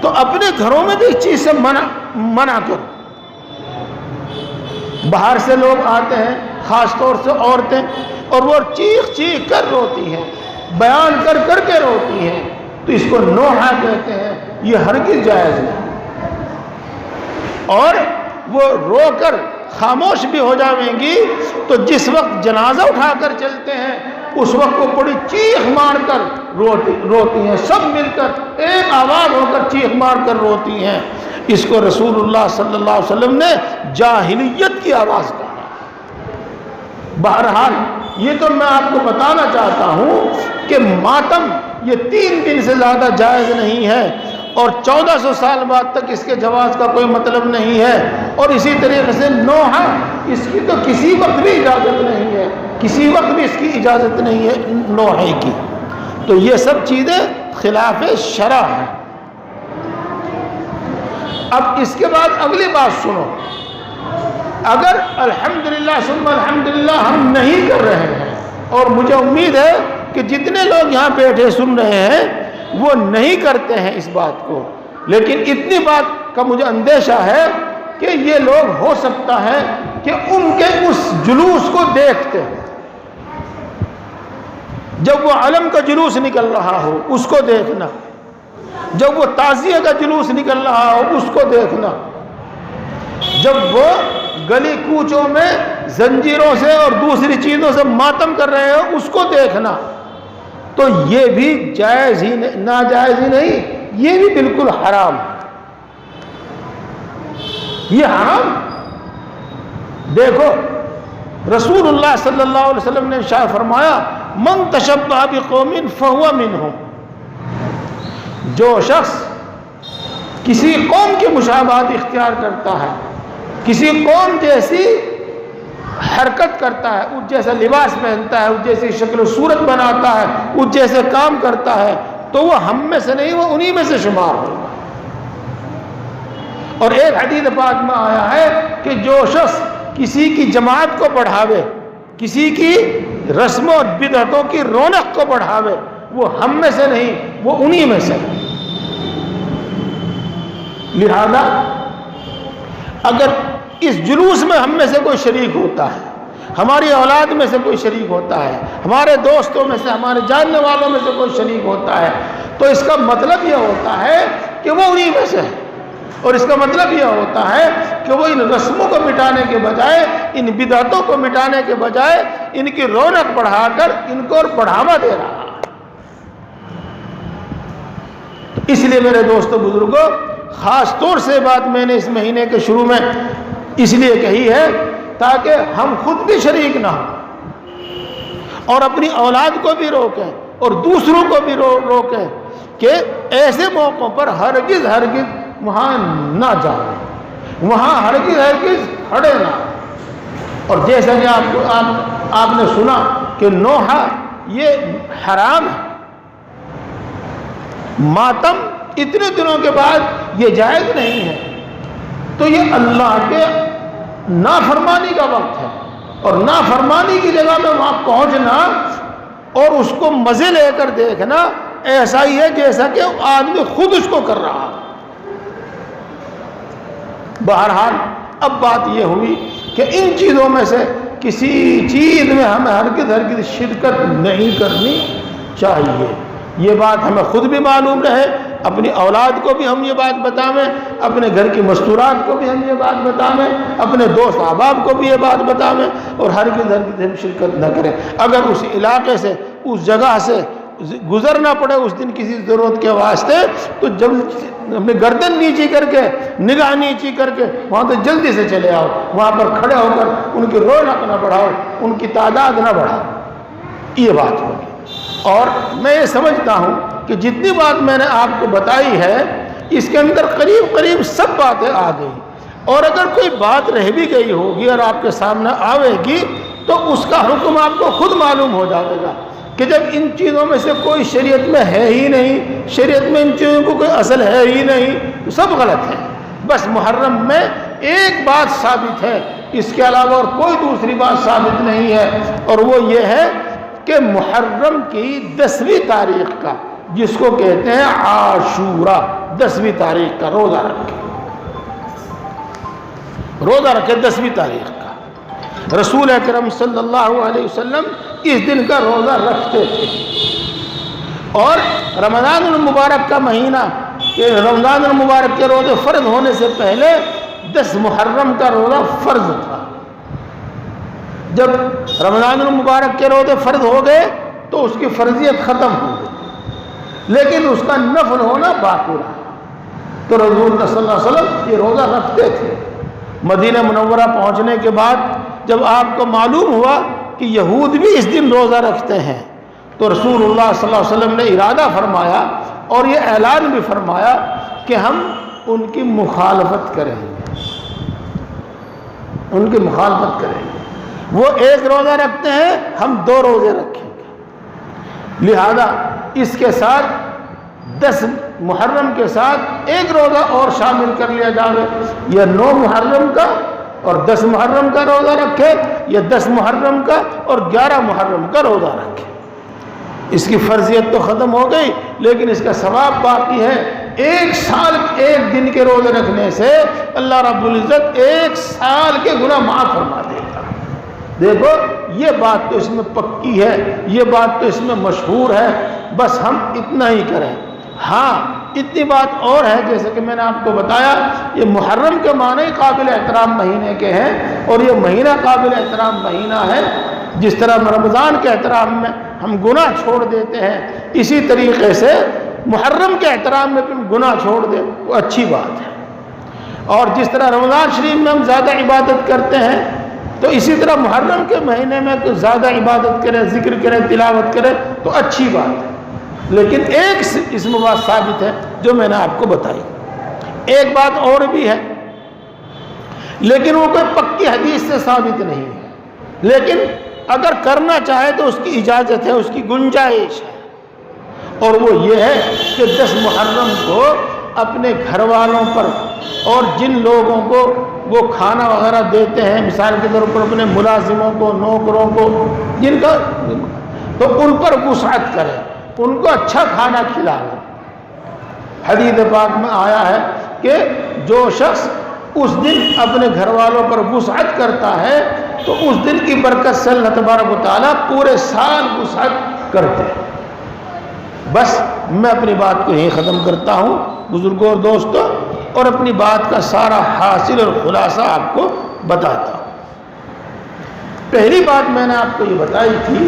تو اپنے گھروں میں بھی اس چیز سے منع کرو۔ باہر سے لوگ آتے ہیں، خاص طور سے عورتیں، اور وہ چیخ چیخ کر روتی ہیں، بیان کر کر کے روتی ہیں، تو اس کو نوحہ کہتے ہیں، یہ ہرگز جائز نہیں۔ اور وہ رو کر خاموش بھی ہو جاویں گی تو جس وقت جنازہ اٹھا کر چلتے ہیں اس وقت وہ بڑی چیخ مار کر روتی ہیں، سب مل کر ایک آواز ہو کر چیخ مار کر روتی ہیں۔ اس کو رسول اللہ صلی اللہ علیہ وسلم نے جاہلیت کی آواز کہا۔ بہرحال یہ تو میں آپ کو بتانا چاہتا ہوں کہ ماتم یہ 3 دن سے زیادہ جائز نہیں ہے، اور 1400 سال بعد تک اس کے جواز کا کوئی مطلب نہیں ہے۔ اور اسی طریقے سے نوحہ، اس کی تو کسی وقت بھی اجازت نہیں ہے، کسی وقت بھی اس کی اجازت نہیں ہے نوحے کی۔ تو یہ سب چیزیں خلاف شرع ہیں۔ اب اس کے بعد اگلی بات سنو، اگر الحمدللہ ثم الحمدللہ ہم نہیں کر رہے ہیں، اور مجھے امید ہے کہ جتنے لوگ یہاں بیٹھے سن رہے ہیں وہ نہیں کرتے ہیں اس بات کو، لیکن اتنی بات کا مجھے اندیشہ ہے کہ یہ لوگ ہو سکتا ہے کہ ان کے اس جلوس کو دیکھتے ہیں، جب وہ علم کا جلوس نکل رہا ہو اس کو دیکھنا، جب وہ تعزیہ کا جلوس نکل رہا ہو اس کو دیکھنا، جب وہ گلی کوچوں میں زنجیروں سے اور دوسری چیزوں سے ماتم کر رہے ہو اس کو دیکھنا، تو یہ بھی جائز ہی ناجائز ہی نہیں، یہ بھی بالکل حرام، یہ حرام۔ دیکھو رسول اللہ صلی اللہ علیہ وسلم نے ارشاد فرمایا من تشبہ بقوم فہو منہم، جو شخص کسی قوم کی مشابہت اختیار کرتا ہے، کسی قوم جیسی حرکت کرتا ہے، اس جیسا لباس پہنتا ہے، اس جیسی شکل و صورت بناتا ہے، اس جیسے کام کرتا ہے، تو وہ ہم میں سے نہیں، وہ انہی میں سے شمار ہوگا۔ اور ایک حدیث پاک میں آیا ہے کہ جو شخص کسی کی جماعت کو بڑھاوے، کسی کی رسموں اور بدعتوں کی رونق کو بڑھاوے، وہ ہم میں سے نہیں، وہ انہی میں سے۔ لہذا اگر اس جلوس میں ہم میں سے کوئی شریک ہوتا ہے، ہماری اولاد میں سے کوئی شریک ہوتا ہے، ہمارے دوستوں میں سے، ہمارے جاننے والوں میں سے کوئی شریک ہوتا ہے، تو اس کا مطلب یہ ہوتا ہے کہ وہ انہی میں سے ہے، اور اس کا مطلب یہ ہوتا ہے کہ وہ ان رسموں کو مٹانے کے بجائے، ان بدعتوں کو مٹانے کے بجائے ان کی رونق بڑھا کر ان کو اور بڑھاوا دے رہا ہے۔ اس لیے میرے دوستو بزرگوں، خاص طور سے بات میں نے اس مہینے کے شروع میں اس لیے کہی ہے تاکہ ہم خود بھی شریک نہ ہوں اور اپنی اولاد کو بھی روکیں اور دوسروں کو بھی روکیں کہ ایسے موقعوں پر ہرگز وہاں نہ جائیں، وہاں ہرگز کھڑے نہ۔ اور جیسا کہ آپ نے سنا کہ نوحہ یہ حرام ہے، ماتم اتنے دنوں کے بعد یہ جائز نہیں ہے، تو یہ اللہ کے نافرمانی کا وقت ہے، اور نافرمانی کی جگہ میں وہاں پہنچنا اور اس کو مزے لے کر دیکھنا ایسا ہی ہے جیسا کہ آدمی خود اس کو کر رہا ہے۔ بہرحال اب بات یہ ہوئی کہ ان چیزوں میں سے کسی چیز میں ہمیں ہرگز شرکت نہیں کرنی چاہیے، یہ بات ہمیں خود بھی معلوم رہے، اپنی اولاد کو بھی ہم یہ بات بتائیں، اپنے گھر کی مستورات کو بھی ہم یہ بات بتائیں، اپنے دوست احباب کو بھی یہ بات بتائیں، اور ہرگز ہم شرکت نہ کریں۔ اگر اس علاقے سے، اس جگہ سے گزرنا پڑے اس دن کسی ضرورت کے واسطے، تو جب اپنی گردن نیچی کر کے، نگاہ نیچی کر کے وہاں تو جلدی سے چلے آؤ، وہاں پر کھڑے ہو کر ان کی رونق نہ بڑھاؤ، ان کی تعداد نہ بڑھاؤ، یہ بات ہوگی۔ اور میں یہ سمجھتا ہوں کہ جتنی بات میں نے آپ کو بتائی ہے اس کے اندر قریب سب باتیں آ گئی، اور اگر کوئی بات رہ بھی گئی ہوگی اور آپ کے سامنے آوے گی تو اس کا حکم آپ کو خود معلوم ہو جائے گا کہ جب ان چیزوں میں سے کوئی شریعت میں ہے ہی نہیں، شریعت میں ان چیزوں کو کوئی اصل ہے ہی نہیں، تو سب غلط ہے۔ بس محرم میں ایک بات ثابت ہے، اس کے علاوہ اور کوئی دوسری بات ثابت نہیں ہے، اور وہ یہ ہے کہ محرم کی 10ویں تاریخ کا، جس کو کہتے ہیں عاشورہ، 10ویں تاریخ کا روزہ رکھے، روزہ رکھے 10ویں تاریخ کا۔ رسول اکرم صلی اللہ علیہ وسلم اس دن کا روزہ رکھتے تھے، اور رمضان المبارک کا مہینہ، کہ رمضان المبارک کے روزے فرض ہونے سے پہلے 10 محرم کا روزہ فرض تھا۔ جب رمضان المبارک کے روزے فرض ہو گئے تو اس کی فرضیت ختم ہو گئی، لیکن اس کا نفل ہونا باقی رہا۔ تو رسول اللہ صلی اللہ علیہ وسلم یہ روزہ رکھتے تھے۔ مدینہ منورہ پہنچنے کے بعد جب آپ کو معلوم ہوا کہ یہود بھی اس دن روزہ رکھتے ہیں، تو رسول اللہ صلی اللہ علیہ وسلم نے ارادہ فرمایا اور یہ اعلان بھی فرمایا کہ ہم ان کی مخالفت کریں گے، ان کی مخالفت کریں گے۔ وہ ایک روزہ رکھتے ہیں، ہم 2 روزے رکھیں گے، لہذا اس کے ساتھ 10 محرم کے ساتھ ایک روزہ اور شامل کر لیا جائے، یا 9 محرم کا اور 10 محرم کا روزہ رکھے، یا 10 محرم کا اور 11 محرم کا روزہ رکھے۔ اس کی فرضیت تو ختم ہو گئی، لیکن اس کا ثواب باقی ہے۔ ایک سال ایک دن کے روزے رکھنے سے اللہ رب العزت 1 سال کے گناہ معاف فرما دے گا۔ دیکھو یہ بات تو اس میں پکی ہے، یہ بات تو اس میں مشہور ہے، بس ہم اتنا ہی کریں۔ ہاں اتنی بات اور ہے، جیسے کہ میں نے آپ کو بتایا، یہ محرم کے معنی قابل احترام مہینے کے ہیں، اور یہ مہینہ قابل احترام مہینہ ہے۔ جس طرح رمضان کے احترام میں ہم گناہ چھوڑ دیتے ہیں، اسی طریقے سے محرم کے احترام میں بھی گناہ چھوڑ دیں، وہ اچھی بات ہے۔ اور جس طرح رمضان شریف میں ہم زیادہ عبادت کرتے ہیں، تو اسی طرح محرم کے مہینے میں کچھ زیادہ عبادت کریں، ذکر کریں، تلاوت کریں، تو اچھی بات ہے۔ لیکن ایک اس میں بات ثابت ہے جو میں نے آپ کو بتائی۔ ایک بات اور بھی ہے، لیکن وہ کوئی پکی حدیث سے ثابت نہیں ہے، لیکن اگر کرنا چاہے تو اس کی اجازت ہے، اس کی گنجائش ہے، اور وہ یہ ہے کہ 10 محرم کو اپنے گھر والوں پر اور جن لوگوں کو وہ کھانا وغیرہ دیتے ہیں، مثال کے طور پر اپنے ملازموں کو، نوکروں کو، جن کا، تو ان پر وسعت کرے، ان کو اچھا کھانا کھلائے۔ حدیث پاک میں آیا ہے کہ جو شخص اس دن اپنے گھر والوں پر وسعت کرتا ہے تو اس دن کی برکت سے اللہ تبارک و تعالیٰ پورے سال وسعت کرتے ہیں۔ بس میں اپنی بات کو یہیں ختم کرتا ہوں بزرگوں اور دوستوں، اور اپنی بات کا سارا حاصل اور خلاصہ آپ کو بتاتا ہوں۔ پہلی بات میں نے آپ کو یہ بتائی تھی،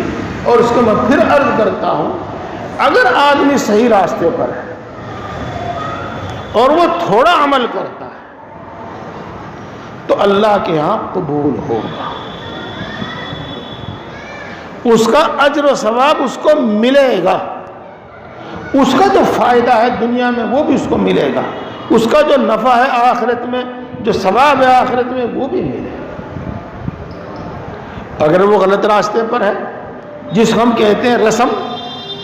اور اس کو میں پھر عرض کرتا ہوں، اگر آدمی صحیح راستے پر ہے اور وہ تھوڑا عمل کرتا ہے تو اللہ کے ہاں قبول ہوگا، اس کا اجر و ثواب اس کو ملے گا، اس کا جو فائدہ ہے دنیا میں وہ بھی اس کو ملے گا، اس کا جو نفع ہے آخرت میں، جو ثواب ہے آخرت میں، وہ بھی ملے گا۔ اگر وہ غلط راستے پر ہے، جس کو ہم کہتے ہیں رسم،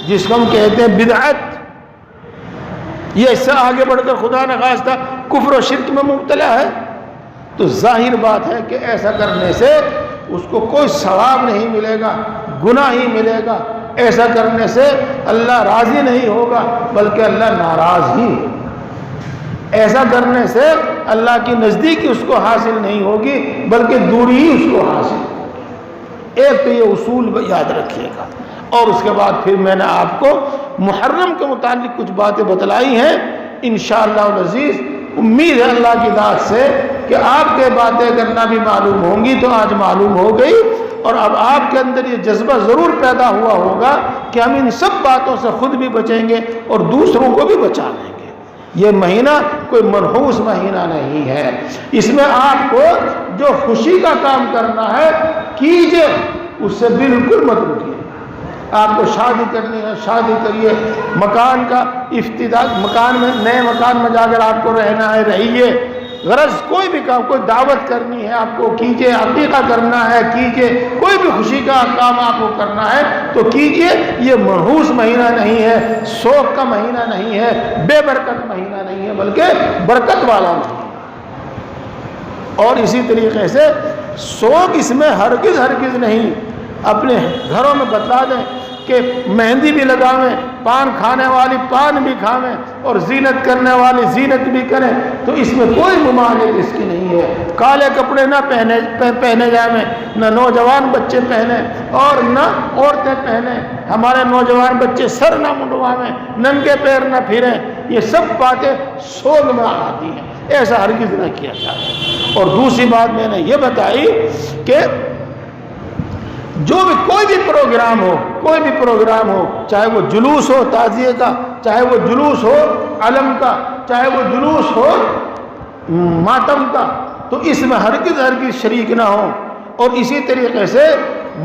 جس کو ہم کہتے ہیں بدعت، یہ اس سے آگے بڑھ کر خدا نخواستہ کفر و شرک میں مبتلا ہے، تو ظاہر بات ہے کہ ایسا کرنے سے اس کو کوئی ثواب نہیں ملے گا، گناہ ہی ملے گا۔ ایسا کرنے سے اللہ راضی نہیں ہوگا بلکہ اللہ ناراض ہی ہوگا۔ ایسا کرنے سے اللہ کی نزدیکی اس کو حاصل نہیں ہوگی بلکہ دوری ہی اس کو حاصل ہوگی۔ ایک تو یہ اصول یاد رکھیے گا، اور اس کے بعد پھر میں نے آپ کو محرم کے متعلق کچھ باتیں بتلائی ہیں۔ انشاءاللہ العزیز امید ہے اللہ کی ذات سے کہ آپ کے باتیں کرنا بھی معلوم ہوں گی، تو آج معلوم ہو گئی، اور اب آپ کے اندر یہ جذبہ ضرور پیدا ہوا ہوگا کہ ہم ان سب باتوں سے خود بھی بچیں گے اور دوسروں کو بھی بچا لیں گے۔ یہ مہینہ کوئی منحوس مہینہ نہیں ہے، اس میں آپ کو جو خوشی کا کام کرنا ہے کیجئے، اس سے بالکل مت رکیے۔ آپ کو شادی کرنی ہے شادی کریے، مکان کا افتتاح، مکان میں، نئے مکان میں جا کر آپ کو رہنا ہے رہیے، غرض کوئی بھی کام، کوئی دعوت کرنی ہے آپ کو کیجئے، عقیقہ کرنا ہے کیجئے، کوئی بھی خوشی کا کام آپ کو کرنا ہے تو کیجئے۔ یہ منحوس مہینہ نہیں ہے، شوق کا مہینہ نہیں ہے، بے برکت مہینہ نہیں ہے، بلکہ برکت والا مہینہ۔ اور اسی طریقے سے شوق اس میں ہرگز نہیں۔ اپنے گھروں میں بتلا دیں کہ مہندی بھی لگاویں، پان کھانے والی پان بھی کھاویں، اور زینت کرنے والی زینت بھی کریں، تو اس میں کوئی ممانعت اس کی نہیں ہے۔ کالے کپڑے نہ پہنے جائیں، نہ نوجوان بچے پہنیں اور نہ عورتیں پہنیں۔ ہمارے نوجوان بچے سر نہ منڈوائیں، ننگے پیر نہ پھریں، یہ سب باتیں شوق میں آتی ہیں، ایسا ہرگز نہ کیا جائے۔ اور دوسری بات میں نے یہ بتائی کہ جو بھی کوئی بھی پروگرام ہو، چاہے وہ جلوس ہو تعزیے کا، چاہے وہ جلوس ہو علم کا، چاہے وہ جلوس ہو ماتم کا، تو اس میں ہرگز شریک نہ ہو۔ اور اسی طریقے سے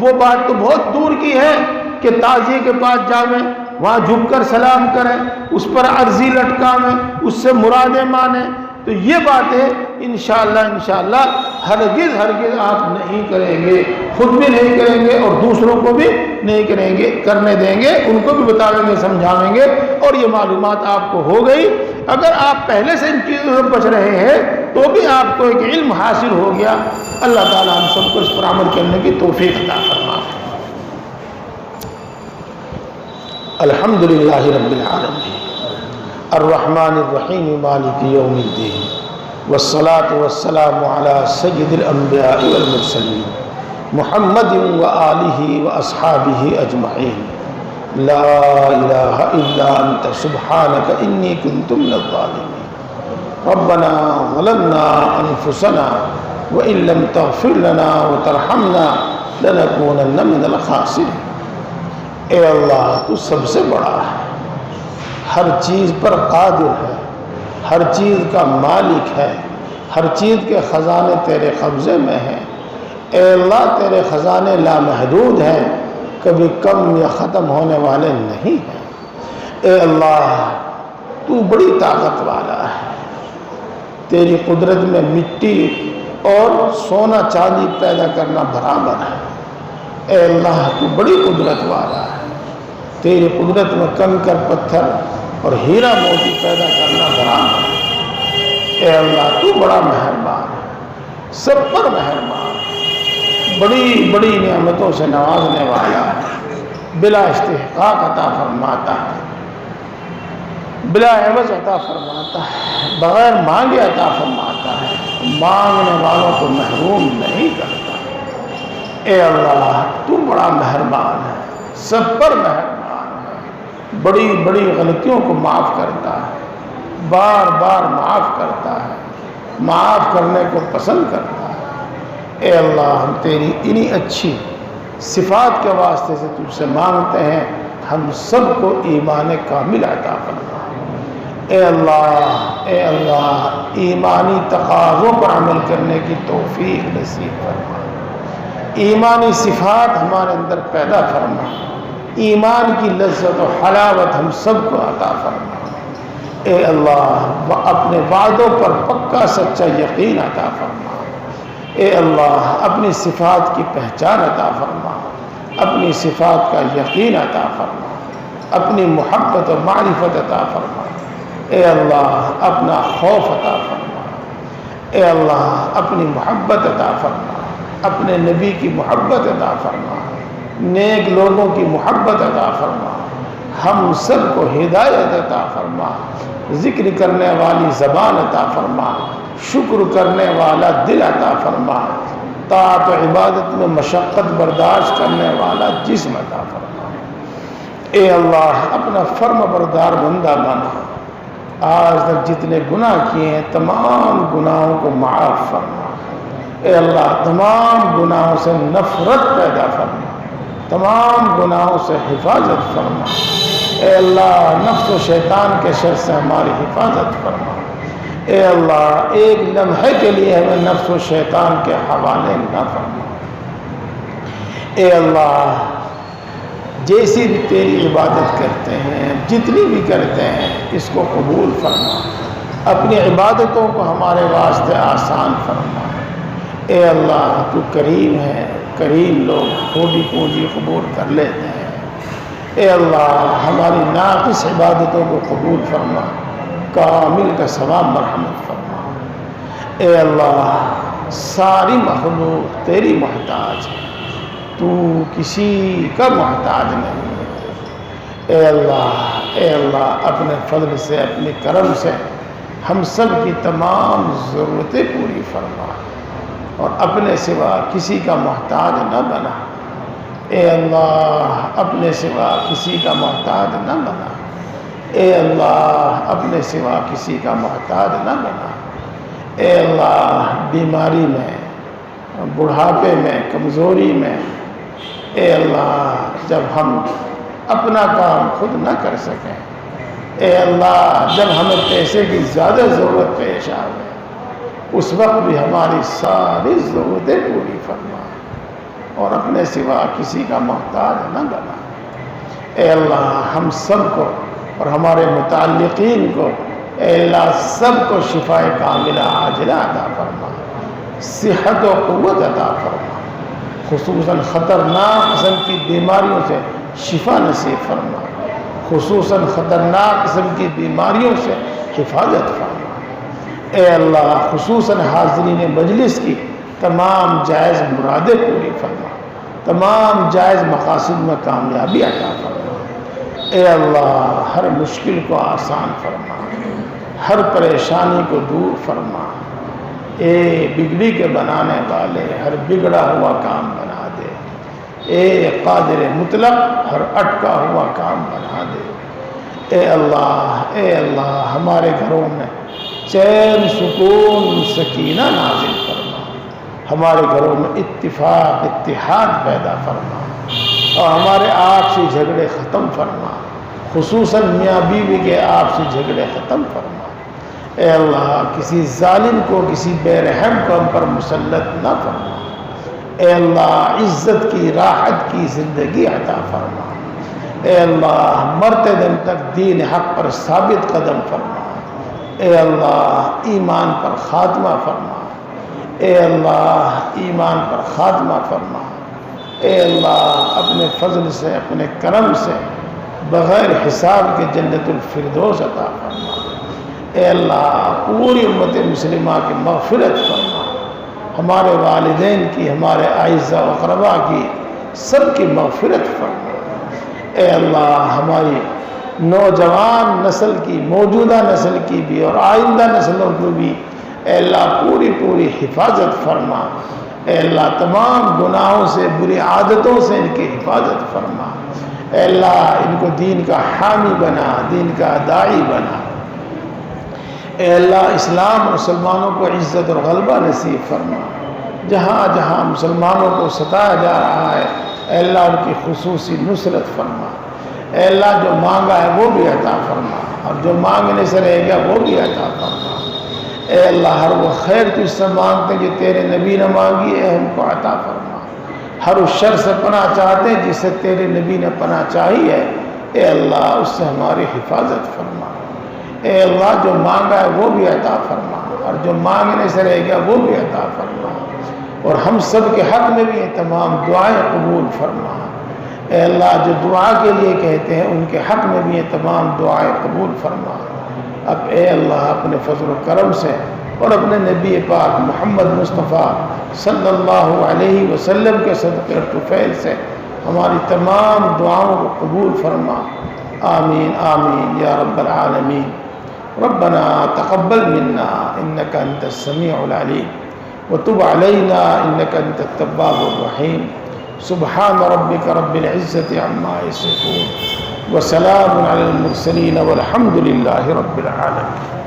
وہ بات تو بہت دور کی ہے کہ تعزیے کے پاس جاویں، وہاں جھک کر سلام کریں، اس پر عرضی لٹکاویں، اس سے مرادیں مانیں، تو یہ باتیں انشاءاللہ ہرگز آپ نہیں کریں گے، خود بھی نہیں کریں گے اور دوسروں کو بھی نہیں کرنے دیں گے، ان کو بھی بتاویں گے، سمجھاویں گے، اور یہ معلومات آپ کو ہو گئی۔ اگر آپ پہلے سے ان چیزوں سے بچ رہے ہیں تو بھی آپ کو ایک علم حاصل ہو گیا۔ اللہ تعالیٰ ہم سب کو اس پر عمل کرنے کی توفیق عطا فرمائے۔ الحمدللہ رب العالمین الرحمن الرحیم مالک یوم الدین والصلاة والسلام علی سید الانبیاء والمرسلین محمد وآلہ واصحابہ اجمعین لا الہ الا انت سبحانک انی کنت من الظالمین ربنا ظلمنا انفسنا وإن لم تغفر لنا وترحمنا لنکونن من الخاسرین۔ اے اللہ تو سب سے بڑا ہے، ہر چیز پر قادر ہے، ہر چیز کا مالک ہے، ہر چیز کے خزانے تیرے قبضے میں ہیں۔ اے اللہ تیرے خزانے لامحدود ہیں، کبھی کم یا ختم ہونے والے نہیں ہیں۔ اے اللہ تو بڑی طاقت والا ہے، تیری قدرت میں مٹی اور سونا چاندی پیدا کرنا برابر ہے۔ اے اللہ تو بڑی قدرت والا ہے، تیری قدرت میں کنکر پتھر اور ہیرا موتی پیدا کرنا برابر ہے۔ اے اللہ تو بڑا مہربان ہے، سب پر مہربان ہے، بڑی بڑی نعمتوں سے نوازنے والا ہے، بلا استحقاق عطا فرماتا ہے، بلا عوض عطا فرماتا ہے، بغیر مانگے عطا فرماتا ہے، مانگنے والوں کو محروم نہیں کرتا۔ اے اللہ تو بڑا مہربان ہے، سب پر مہربان ہے، بڑی بڑی غلطیوں کو معاف کرتا ہے، بار بار معاف کرتا ہے، معاف کرنے کو پسند کرتا ہے۔ اے اللہ ہم تیری انہی اچھی صفات کے واسطے سے تجھ سے مانگتے ہیں، ہم سب کو ایمان کامل عطا فرما۔ اے اللہ ایمانی تقاضوں پر عمل کرنے کی توفیق نصیب فرما، ایمانی صفات ہمارے اندر پیدا فرما، ایمان کی لذت و حلاوت ہم سب کو عطا فرما۔ اے اللہ اپنے وعدوں پر پکا سچا یقین عطا فرما۔ اے اللہ اپنی صفات کی پہچان عطا فرما، اپنی صفات کا یقین عطا فرما، اپنی محبت و معرفت عطا فرما۔ اے اللہ اپنا خوف عطا فرما، اے اللہ اپنی محبت عطا فرما، اپنے نبی کی محبت عطا فرما، نیک لوگوں کی محبت عطا فرما، ہم سب کو ہدایت عطا فرما، ذکر کرنے والی زبان عطا فرما، شکر کرنے والا دل عطا فرما، طاعت و عبادت میں مشقت برداشت کرنے والا جسم عطا فرما۔ اے اللہ اپنا فرم بردار بندہ بنا، آج تک جتنے گناہ کیے ہیں تمام گناہوں کو معاف فرما۔ اے اللہ تمام گناہوں سے نفرت پیدا فرما، تمام گناہوں سے حفاظت فرما۔ اے اللہ نفس و شیطان کے شر سے ہماری حفاظت فرما۔ اے اللہ ایک لمحے کے لیے ہمیں نفس و شیطان کے حوالے نہ فرما۔ اے اللہ جیسی بھی تیری عبادت کرتے ہیں، جتنی بھی کرتے ہیں، اس کو قبول فرما، اپنی عبادتوں کو ہمارے واسطے آسان فرما۔ اے اللہ تو کریم ہے، کریم لوگ تھوڑی پونجی قبول کر لیتے ہیں۔ اے اللہ ہماری ناقص عبادتوں کو قبول فرما، کامل کا ثواب مرحمت فرما۔ اے اللہ ساری مخلوق تیری محتاج ہے، تو کسی کا محتاج نہیں ہے۔ اے اللہ اپنے فضل سے، اپنے کرم سے ہم سب کی تمام ضرورتیں پوری فرما، اور اپنے سوا کسی کا محتاج نہ بنا۔ اے اللہ اپنے سوا کسی کا محتاج نہ بنا۔ اے اللہ اپنے سوا کسی کا محتاج نہ بنا۔ اے اللہ بیماری میں، بڑھاپے میں، کمزوری میں، اے اللہ جب ہم اپنا کام خود نہ کر سکیں، اے اللہ جب ہمیں پیسے کی زیادہ ضرورت پیش آئے، اس وقت بھی ہماری ساری ضرورتیں پوری فرما، اور اپنے سوا کسی کا محتاج نہ بنا۔ اے اللہ ہم سب کو اور ہمارے متعلقین کو، اے اللہ سب کو شفاء کاملہ عاجلہ عطا فرما، صحت و قوت عطا فرما، خصوصاً خطرناک قسم کی بیماریوں سے شفا نصیب فرما، خصوصاً خطرناک قسم کی بیماریوں سے حفاظت فرما۔ اے اللہ خصوصاً حاضرین مجلس کی تمام جائز مرادیں پوری فرما، تمام جائز مقاصد میں کامیابی عطا فرما۔ اے اللہ ہر مشکل کو آسان فرما، ہر پریشانی کو دور فرما۔ اے بگڑی کے بنانے والے ہر بگڑا ہوا کام بنا دے۔ اے قادر مطلق ہر اٹکا ہوا کام بنا دے۔ اے اللہ ہمارے گھروں میں چین، سکون، سکینہ نازل فرما، ہمارے گھروں میں اتفاق، اتحاد پیدا فرما، اور ہمارے آپسی جھگڑے ختم فرما، خصوصاً میاں بیوی کے آپسی جھگڑے ختم فرما۔ اے اللہ کسی ظالم کو، کسی بے رحم کو ہم پر مسلط نہ فرما۔ اے اللہ عزت کی، راحت کی زندگی عطا فرما۔ اے اللہ مرتے دم تک دین حق پر ثابت قدم فرما۔ اے اللہ ایمان پر خاتمہ فرما۔ اے اللہ ایمان پر خاتمہ فرما۔ اے اللہ اپنے فضل سے، اپنے کرم سے بغیر حساب کے جنت الفردوس عطا فرما۔ اے اللہ پوری امت مسلمہ کی مغفرت فرما، ہمارے والدین کی، ہمارے اعزاء و اقرباء کی، سب کی مغفرت فرما۔ اے اللہ ہماری نوجوان نسل کی، موجودہ نسل کی بھی اور آئندہ نسلوں کی بھی اے اللہ پوری حفاظت فرما۔ اے اللہ تمام گناہوں سے، بری عادتوں سے ان کی حفاظت فرما۔ اے اللہ ان کو دین کا حامی بنا، دین کا داعی بنا۔ اے اللہ اسلام اور مسلمانوں کو عزت اور غلبہ نصیب فرما۔ جہاں جہاں مسلمانوں کو ستایا جا رہا ہے، اے اللہ ان کی خصوصی نصرت فرما۔ اے اللہ جو مانگا ہے وہ بھی عطا فرما، اور جو مانگنے سے رہ گیا وہ بھی عطا فرما۔ اے اللہ ہر وہ خیر تجھ سے مانگتے ہیں جو تیرے نبی نے مانگی ہے، ہم کو عطا فرما۔ ہر اس شر سے پناہ چاہتے ہیں جس سے تیرے نبی نے پناہ چاہی ہے، اے اللہ اس سے ہماری حفاظت فرما۔ اے اللہ جو مانگا ہے وہ بھی عطا فرما، اور جو مانگنے سے رہ گیا وہ بھی عطا فرما، اور ہم سب کے حق میں بھی یہ تمام دعائیں قبول فرما۔ اے اللہ جو دعا کے لیے کہتے ہیں ان کے حق میں بھی یہ تمام دعائیں قبول فرما۔ اب اے اللہ اپنے فضل و کرم سے اور اپنے نبی پاک محمد مصطفیٰ صلی اللہ علیہ وسلم کے صدقے اور طفیل سے ہماری تمام دعاؤں کو قبول فرما۔ آمین آمین یا رب العالمین۔ ربنا تقبل منا انك انت السميع العليم وتب علينا انك انت التواب الرحيم۔ سبحان ربك رب العزة عما يصفون وسلام على المرسلين والحمد لله رب العالمين۔